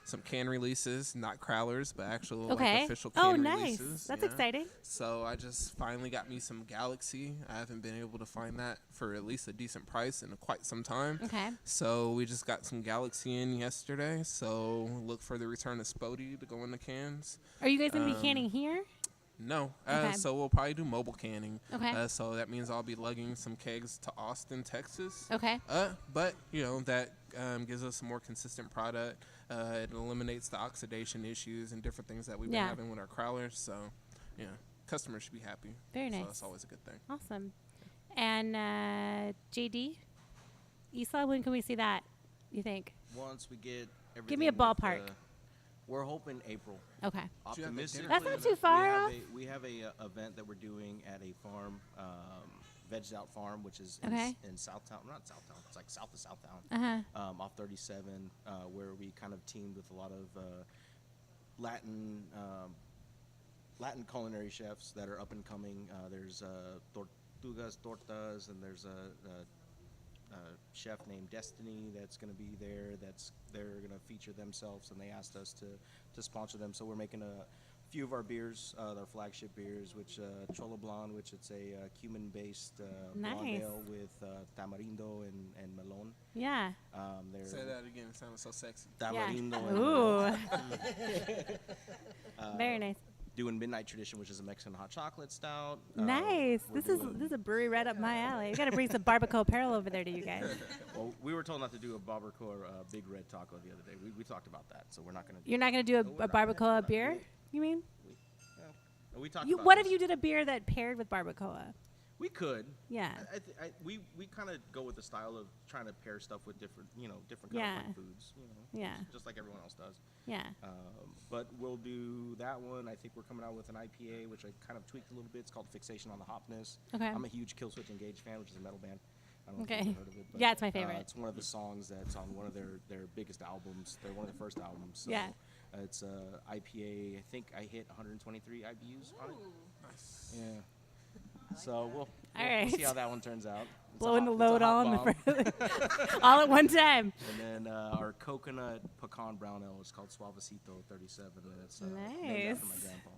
some can releases, not crowlers, but actual Okay. like official can Oh, nice. releases. That's yeah. exciting. So I just finally got me some Galaxy. I haven't been able to find that for at least a decent price in quite some time. Okay. So we just got some Galaxy in yesterday. So look for the return of Spody to go in the cans. Are you guys gonna be canning here? No. Okay. So we'll probably do mobile canning. Okay. So that means I'll be lugging some kegs to Austin, Texas. Okay. But, you know, that gives us a more consistent product. It eliminates the oxidation issues and different things that we've been Yeah. having with our crowlers. So, yeah, customers should be happy. Very So nice. that's always a good thing. Awesome. And JD, Isla, when can we see that? You think? Once we get everything Give me a with ballpark. We're hoping April. Okay. Optimistically, That's not too far off. We have a event that we're doing at a farm, Vegged Out Farm, which is Okay. in Southtown. Not Southtown. It's like south of Southtown. Uh-huh. Off 37, where we kind of teamed with a lot of Latin culinary chefs that are up and coming. There's Tortas, and there's a chef named Destiny that's going to be there. They're going to feature themselves, and they asked us to sponsor them. So we're making a few of our beers, our flagship beers, which Cholo Blanc, which it's a cumin-based blonde Nice. ale with tamarindo and melon. Yeah. Say that again. It sounded so sexy. Tamarindo Yeah. and Ooh. melon. Very nice. Doing Midnight Tradition, which is a Mexican hot chocolate stout. Nice. We're This is a brewery right up my alley. We got to bring some barbacoa apparel over there to you guys. Well, we were told not to do a barbacoa big red taco the other day. We talked about that, so we're not going to. You're not going to do a barbacoa beer? You mean? We talked. You, about what this. if you did a beer that paired with barbacoa? We could. Yeah. We kind of go with the style of trying to pair stuff with different kind Yeah. of like foods. Yeah. Just like everyone else does. Yeah. But we'll do that one. I think we're coming out with an IPA, which I kind of tweaked a little bit. It's called Fixation on the Hopness. Okay. I'm a huge Killswitch Engage fan, which is a metal band. I don't know if Okay. you've ever heard of it. But, Yeah, it's my favorite. it's one of the songs that's on one of their biggest albums. They're one of the first albums. So Yeah. It's IPA. I think I hit 123 IBUs on it. Nice. Yeah. So we'll right. see how that one turns out. It's a Blowing the hot- it's a load hot all in the bomb. front. All at one time. And then our coconut pecan brown ale is called Suavecito 37, and it's named after my Nice. grandpa,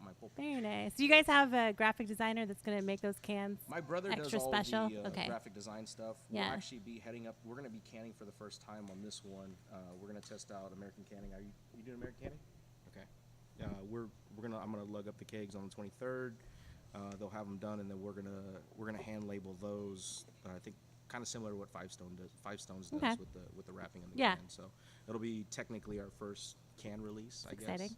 my popo. Very nice. Do you guys have a graphic designer that's going to make those cans? My brother extra does all special? the Okay. graphic design stuff. Yeah. We'll actually be heading up. We're going to be canning for the first time on this one. We're going to test out American canning. Are you doing American canning? Okay. I'm gonna lug up the kegs on the 23rd. They'll have them done, and then we're gonna hand label those. I think kind of similar to what Five Stones does Okay. with the wrapping in the Yeah. can. So it'll be technically our first can release, I guess. exciting.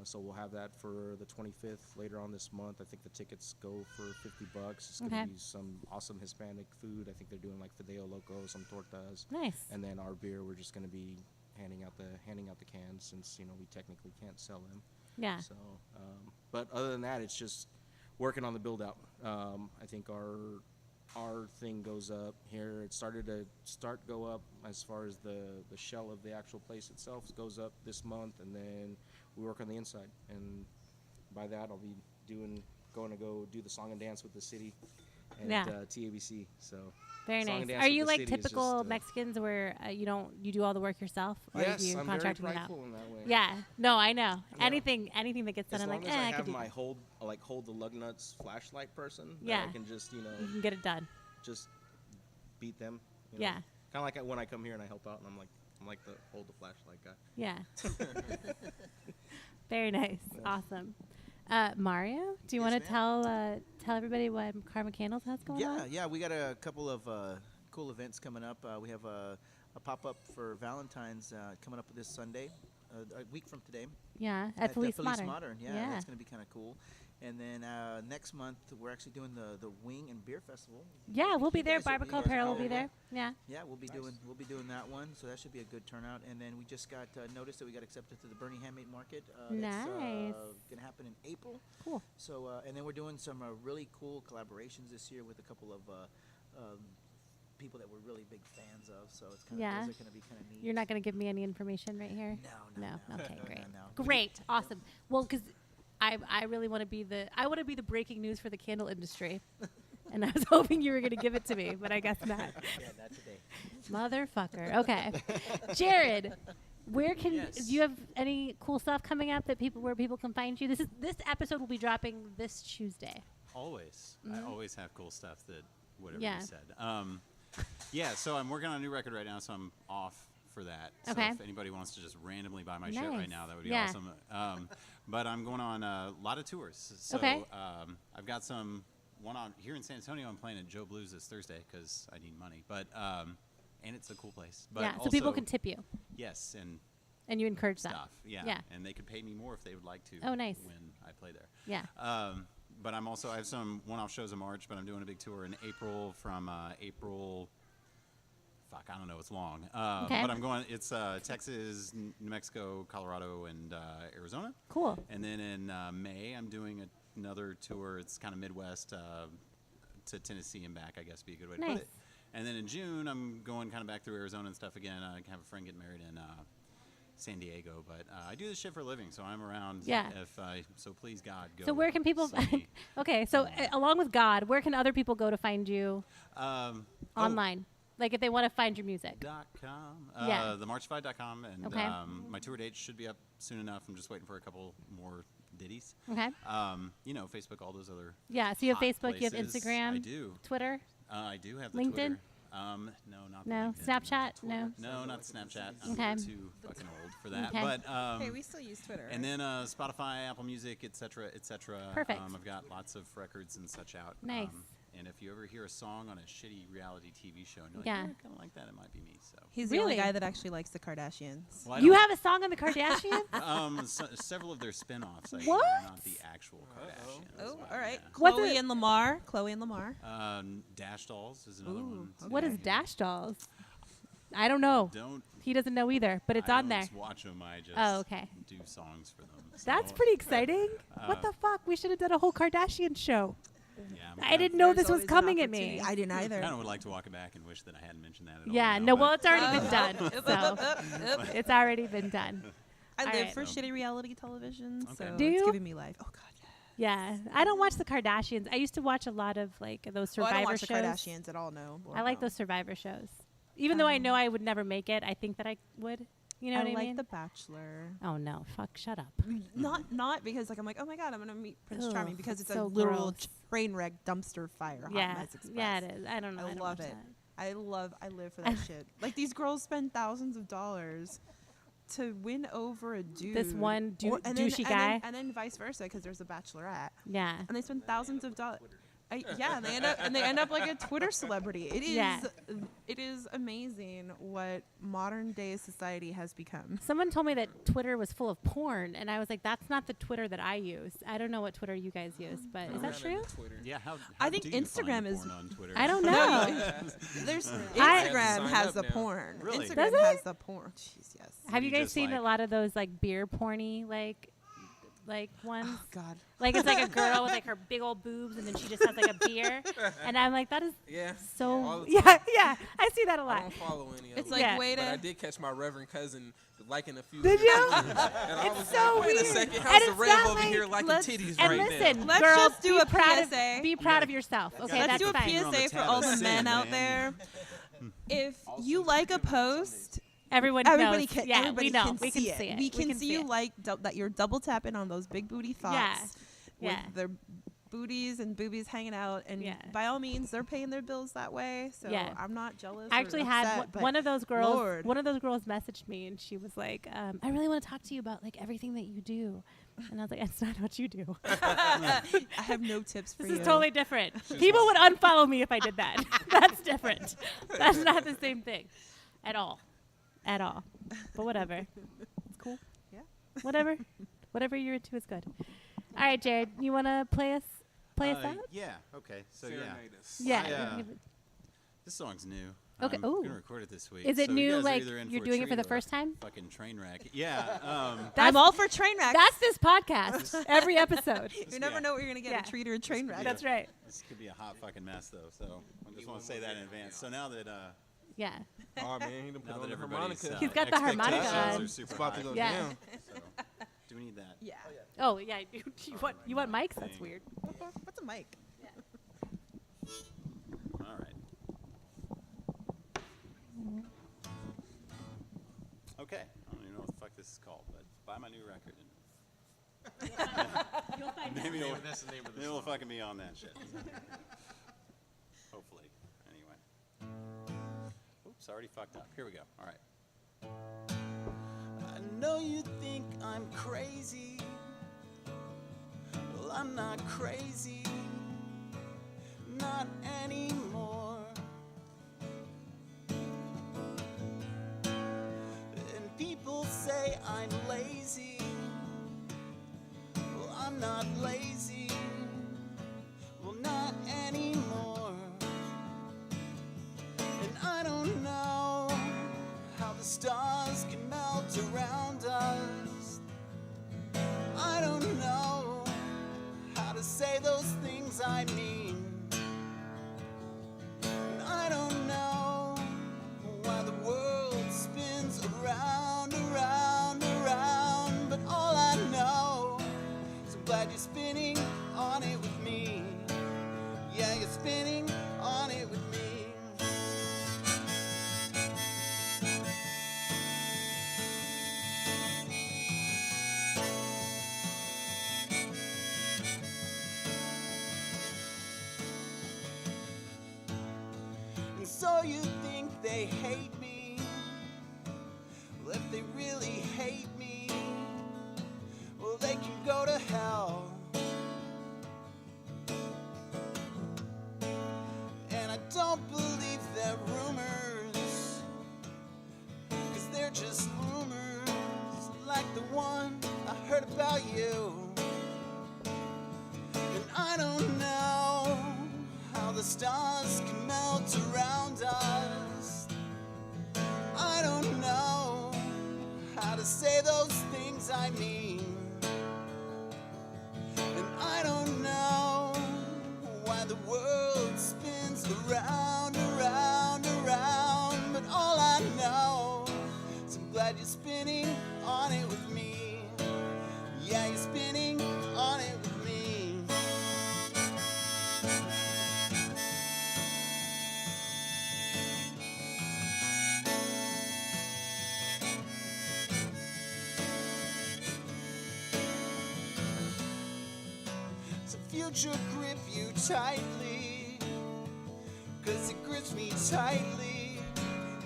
So we'll have that for the 25th later on this month. I think the tickets go for $50. It's Okay. gonna be some awesome Hispanic food. I think they're doing like fideo loco, some tortas, Nice. and then our beer. We're just gonna be handing out the cans since we technically can't sell them. Yeah. So, but other than that, it's just working on the build out. I think our thing goes up here. It started to go up as far as the shell of the actual place itself goes up this month, and then we work on the inside. And by that, I'll be going to go do the song and dance with the city and Yeah. TABC. So. Very Song and nice. dance Are with you the like city is typical just, Mexicans where you do all the work yourself, or Yes, do you I'm very contract them out? prideful in that way. Yeah. No, I know. Yeah. Anything that gets done, As I'm long like, as I I could have do my that. hold the lug nuts flashlight person, Yeah. that I can just You can get it done. just beat them. Yeah. Kind of like when I come here and I help out, and I'm like the hold the flashlight guy. Yeah. Very nice. Awesome. Mario, do you Yes, want to ma'am. tell everybody what Karma Candles has going on? Yeah, we got a couple of cool events coming up. We have a pop-up for Valentine's coming up this Sunday, a week from today. Yeah, at Felice Modern. Yeah, that's going to be kind of cool. And then next month, we're actually doing the Wing and Beer Festival. Yeah, we'll be You there. guys will be Barbacoa there. Apparel will Oh, be there. Yeah. Yeah, we'll be doing that one, so that should be a good turnout. And then we just got notice that we got accepted to the Bernie Handmade Market. Nice. That's gonna happen in April. Cool. So and then we're doing some really cool collaborations this year with a couple of people that we're really big fans of. So it's kind of Yeah. those are gonna be kind of neat. You're not going to give me any information right here? No. Okay, great. No. Great. Awesome. Well, because I really want to be the breaking news for the candle industry. And I was hoping you were going to give it to me, but I guess not. Yeah, not today. Motherfucker. Okay. Jared, where can Yes. do you have any cool stuff coming up where people can find you? This episode will be dropping this Tuesday. Always. I always have cool stuff that whatever Yeah. you said. Yeah, so I'm working on a new record right now, so I'm off for that. Okay. So if anybody wants to just randomly buy my shit Nice. right now, that would be Yeah. awesome. But I'm going on a lot of tours. So Okay. I've got one on here in San Antonio. I'm playing at Joe Blues this Thursday because I need money. But and it's a cool place. But yeah, so also, people can tip you, Yes, and you encourage that. stuff. Yeah. Yeah. And they could pay me more if they would like to. Oh, nice. When I play there. Yeah. But I have some one-off shows in March, but I'm doing a big tour in April from April fuck, I don't know. It's long. Okay. But I'm going. It's Texas, New Mexico, Colorado, and Arizona. Cool. And then in May, I'm doing another tour. It's kind of Midwest to Tennessee and back, I guess, be a good way to put Nice. it. And then in June, I'm going kind of back through Arizona and stuff again. I have a friend getting married in San Diego, but I do this shit for a living, so I'm around. Yeah. So please, God, go. So where can people? see me. Okay, so along with God, where can other people go to find you online? Like if they want to find your music. .com. Yeah. themarchified.com, and Okay. my tour date should be up soon enough. I'm just waiting for a couple more ditties. Okay. Facebook, all those other. Yeah. So you have hot Facebook, you have places. Instagram, I do. Twitter. I do have the LinkedIn? Twitter. No, not the No. LinkedIn. Snapchat. No. No, not Snapchat. I'm Okay. too fucking old for that. Okay. But Hey, we still use Twitter. and then Spotify, Apple Music, etc., etc. Perfect. I've got lots of records and such out. Nice. And if you ever hear a song on a shitty reality TV show, and you're Yeah. like, I kind of like that, it might be me. So. He's the only Really? guy that actually likes the Kardashians. Well, I You don't- have a song on the Kardashians? several of their spin-offs. What? Not the actual Kardashians. All right. What's Chloe it- and Lamar. Chloe and Lamar. Dash Dolls is another one. What is Dash Dolls? I don't know. Don't. He doesn't know either, but it's I on there. don't watch them. I just Oh, okay. do songs for them. That's So, pretty exciting. What the fuck? We should have done a whole Kardashian show. Yeah, I didn't know There's this was always an coming at me. opportunity. I didn't either. I kind of would like to walk it back and wish that I hadn't mentioned that at all. Yeah, now, no, but- well, it's already been done. So it's already been done. I All live right. for shitty reality television, so Okay. Do it's you? giving me life. Oh God, yeah. Yeah, I don't watch the Kardashians. I used to watch a lot of like those Oh, I Survivor don't watch shows. the Kardashians at all. No. I like those Survivor shows. Even though I know I would never make it, I think that I would. You know I what I like mean? The Bachelor. Oh no, fuck, shut up. Not because like I'm like, oh my God, I'm gonna meet Prince Ugh, Charming, because it's so a literal gross. train wreck dumpster fire. Hot Yeah, Mess Express. yeah, it is. I don't know. I don't love watch it. that. I live for that shit. Like these girls spend thousands of dollars to win over a dude. This one and douchey then, guy. and then vice versa, because there's a Bachelorette, Yeah. and they spend thousands of dollars. Yeah, they end up like a Twitter celebrity. It is Yeah. it is amazing what modern day society has become. Someone told me that Twitter was full of porn, and I was like, "That's not the Twitter that I use. I don't know what Twitter you guys use, but is that true?" Yeah, how I think do you Instagram find is- porn on Twitter? I don't know. There's I- Instagram Sign has up the now. porn. Really? Instagram Does it? has the porn. Jeez, yes. Have you you guys just, seen a like- lot of those like beer porny like ones? Oh God. Like it's like a girl with like her big old boobs, and then she just has like a beer, and I'm like, that is Yeah. so all the yeah, time. yeah. I see that a I lot. don't follow any of It's them. like Yeah. way But I to. did catch my reverend cousin liking a few. Did of the you? pictures, and I It's was so like, wait weird. a second, And how's the it's Rev not over like- here liking let's- titties And right listen, now? Let's girls, just do be a proud PSA. Of, be proud of yourself. Okay, Let's that's do a fine. You're on the PSA for tab all of the sin, men out man. there. If you like a post, Everybody everybody knows. can. Yeah, everybody we know. can we see can it. see it. We can see you it. like that. You're double tapping on those big booty thoughts. Yeah. With their booties and boobies hanging out, and Yeah. by all means, they're paying their bills that way. So Yeah. I'm not jealous. I or actually upset, had but one of those girls. Lord. One of those girls messaged me, and she was like, "I really want to talk to you about like everything that you do." And I was like, "That's not what you do. I have no tips for This you. is totally different. People would unfollow me if I did that. That's different. That's not the same thing, at all. But whatever. It's cool. Yeah. Whatever. Whatever you're into is good. All right, Jared, you want to play us out? Yeah. Okay. So yeah, Serenade us. Yeah. this song's new. Okay, I'm ooh. gonna record it this week. Is it so you new, guys are like, either in you're for a doing it for the treat or a first time? Fucking train wreck. Yeah. I'm all for train wrecks. That's this podcast. Every episode. You never know what you're gonna get, Yeah. a treat or a train wreck. That's right. This could be a hot fucking mess though. So I just want to say that in advance. So now that Yeah. Oh man, he done put now on that the everybody's harmonica. He's got the harmonica expectations on. are super It's about to high. go Yeah. down. So, do we need that? Yeah. Oh yeah. You want mics? That's Thing. weird. What's a mic? All right. Okay. I don't even know what the fuck this is called, but buy my new record and maybe it'll fucking be on that shit. Hopefully. Anyway. Oops, I already fucked up. Here we go. All right. I know you think I'm crazy. Well, I'm not crazy. Not anymore. And people say I'm lazy. Well, I'm not lazy. Well, not anymore. And I don't know melt around us. I don't know how to say those things I mean. And I don't know why the world spins around, around, around. But all I know is I'm glad you're spinning on it with me. Yeah, you're spinning on it with me. And so you think they hate me? Well, if they really hate me, well, they can go to hell. And I don't believe their rumors, 'cause they're just rumors, like the one I heard about you. And I don't know how the stars can melt around us. I don't know how to say those things I mean. And I don't know why the world spins around, around, around. But all I know is I'm glad you're spinning on it with me. Yeah, you're spinning on it with me. So future grip you tightly, 'cause it grips me tightly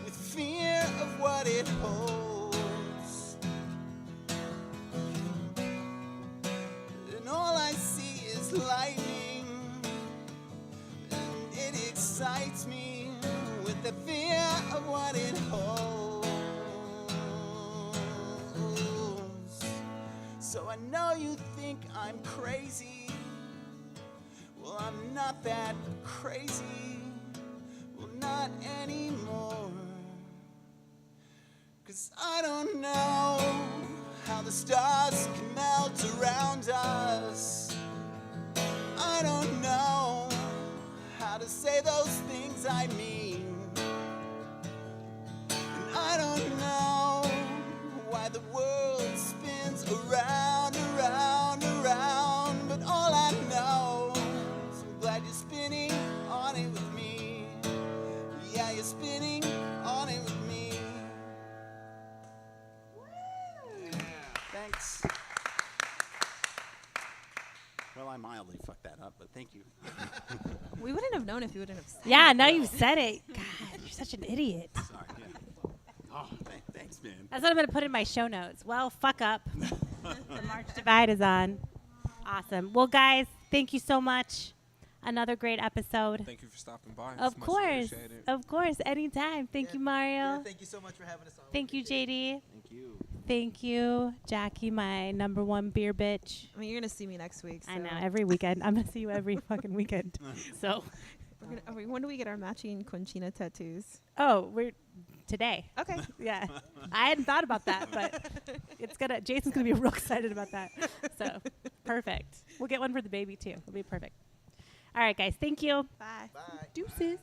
with fear of what it holds. And all I see is lightning, and it excites me with the fear of what it holds. So I know you think I'm crazy. Well, I'm not that crazy. Well, not anymore. 'Cause I don't know how the stars can melt around us. I don't know how to say those things I mean. And I don't know why the world spins around, around, around. But all I know is I'm glad you're spinning on it with me. Yeah, you're spinning on it with me. Thanks. Well, I mildly fucked that up, but thank you. We wouldn't have known if you wouldn't have said Yeah, it. now you said it. God, you're such an idiot. Sorry. Yeah. Oh, thanks, man. That's what I'm going to put in my show notes. Well, fuck up. The March Divide is on. Awesome. Well, guys, thank you so much. Another great episode. Thank you for stopping by. Of It's much course. appreciated. Of course. Anytime. Thank you, Mario. Yeah, thank you so much for having us on. Thank you, JD. Thank you. Thank you, Jackie, my #1 beer bitch. I mean, you're gonna see me next week. So I know, every weekend. I'm going to see you every fucking weekend. So, when do we get our matching Conchina tattoos? we're today. Okay. Yeah. I hadn't thought about that, but Jason's going to be real excited about that. So, perfect. We'll get one for the baby, too. It'll be perfect. All right, guys. Thank you. Bye. Bye. Deuces.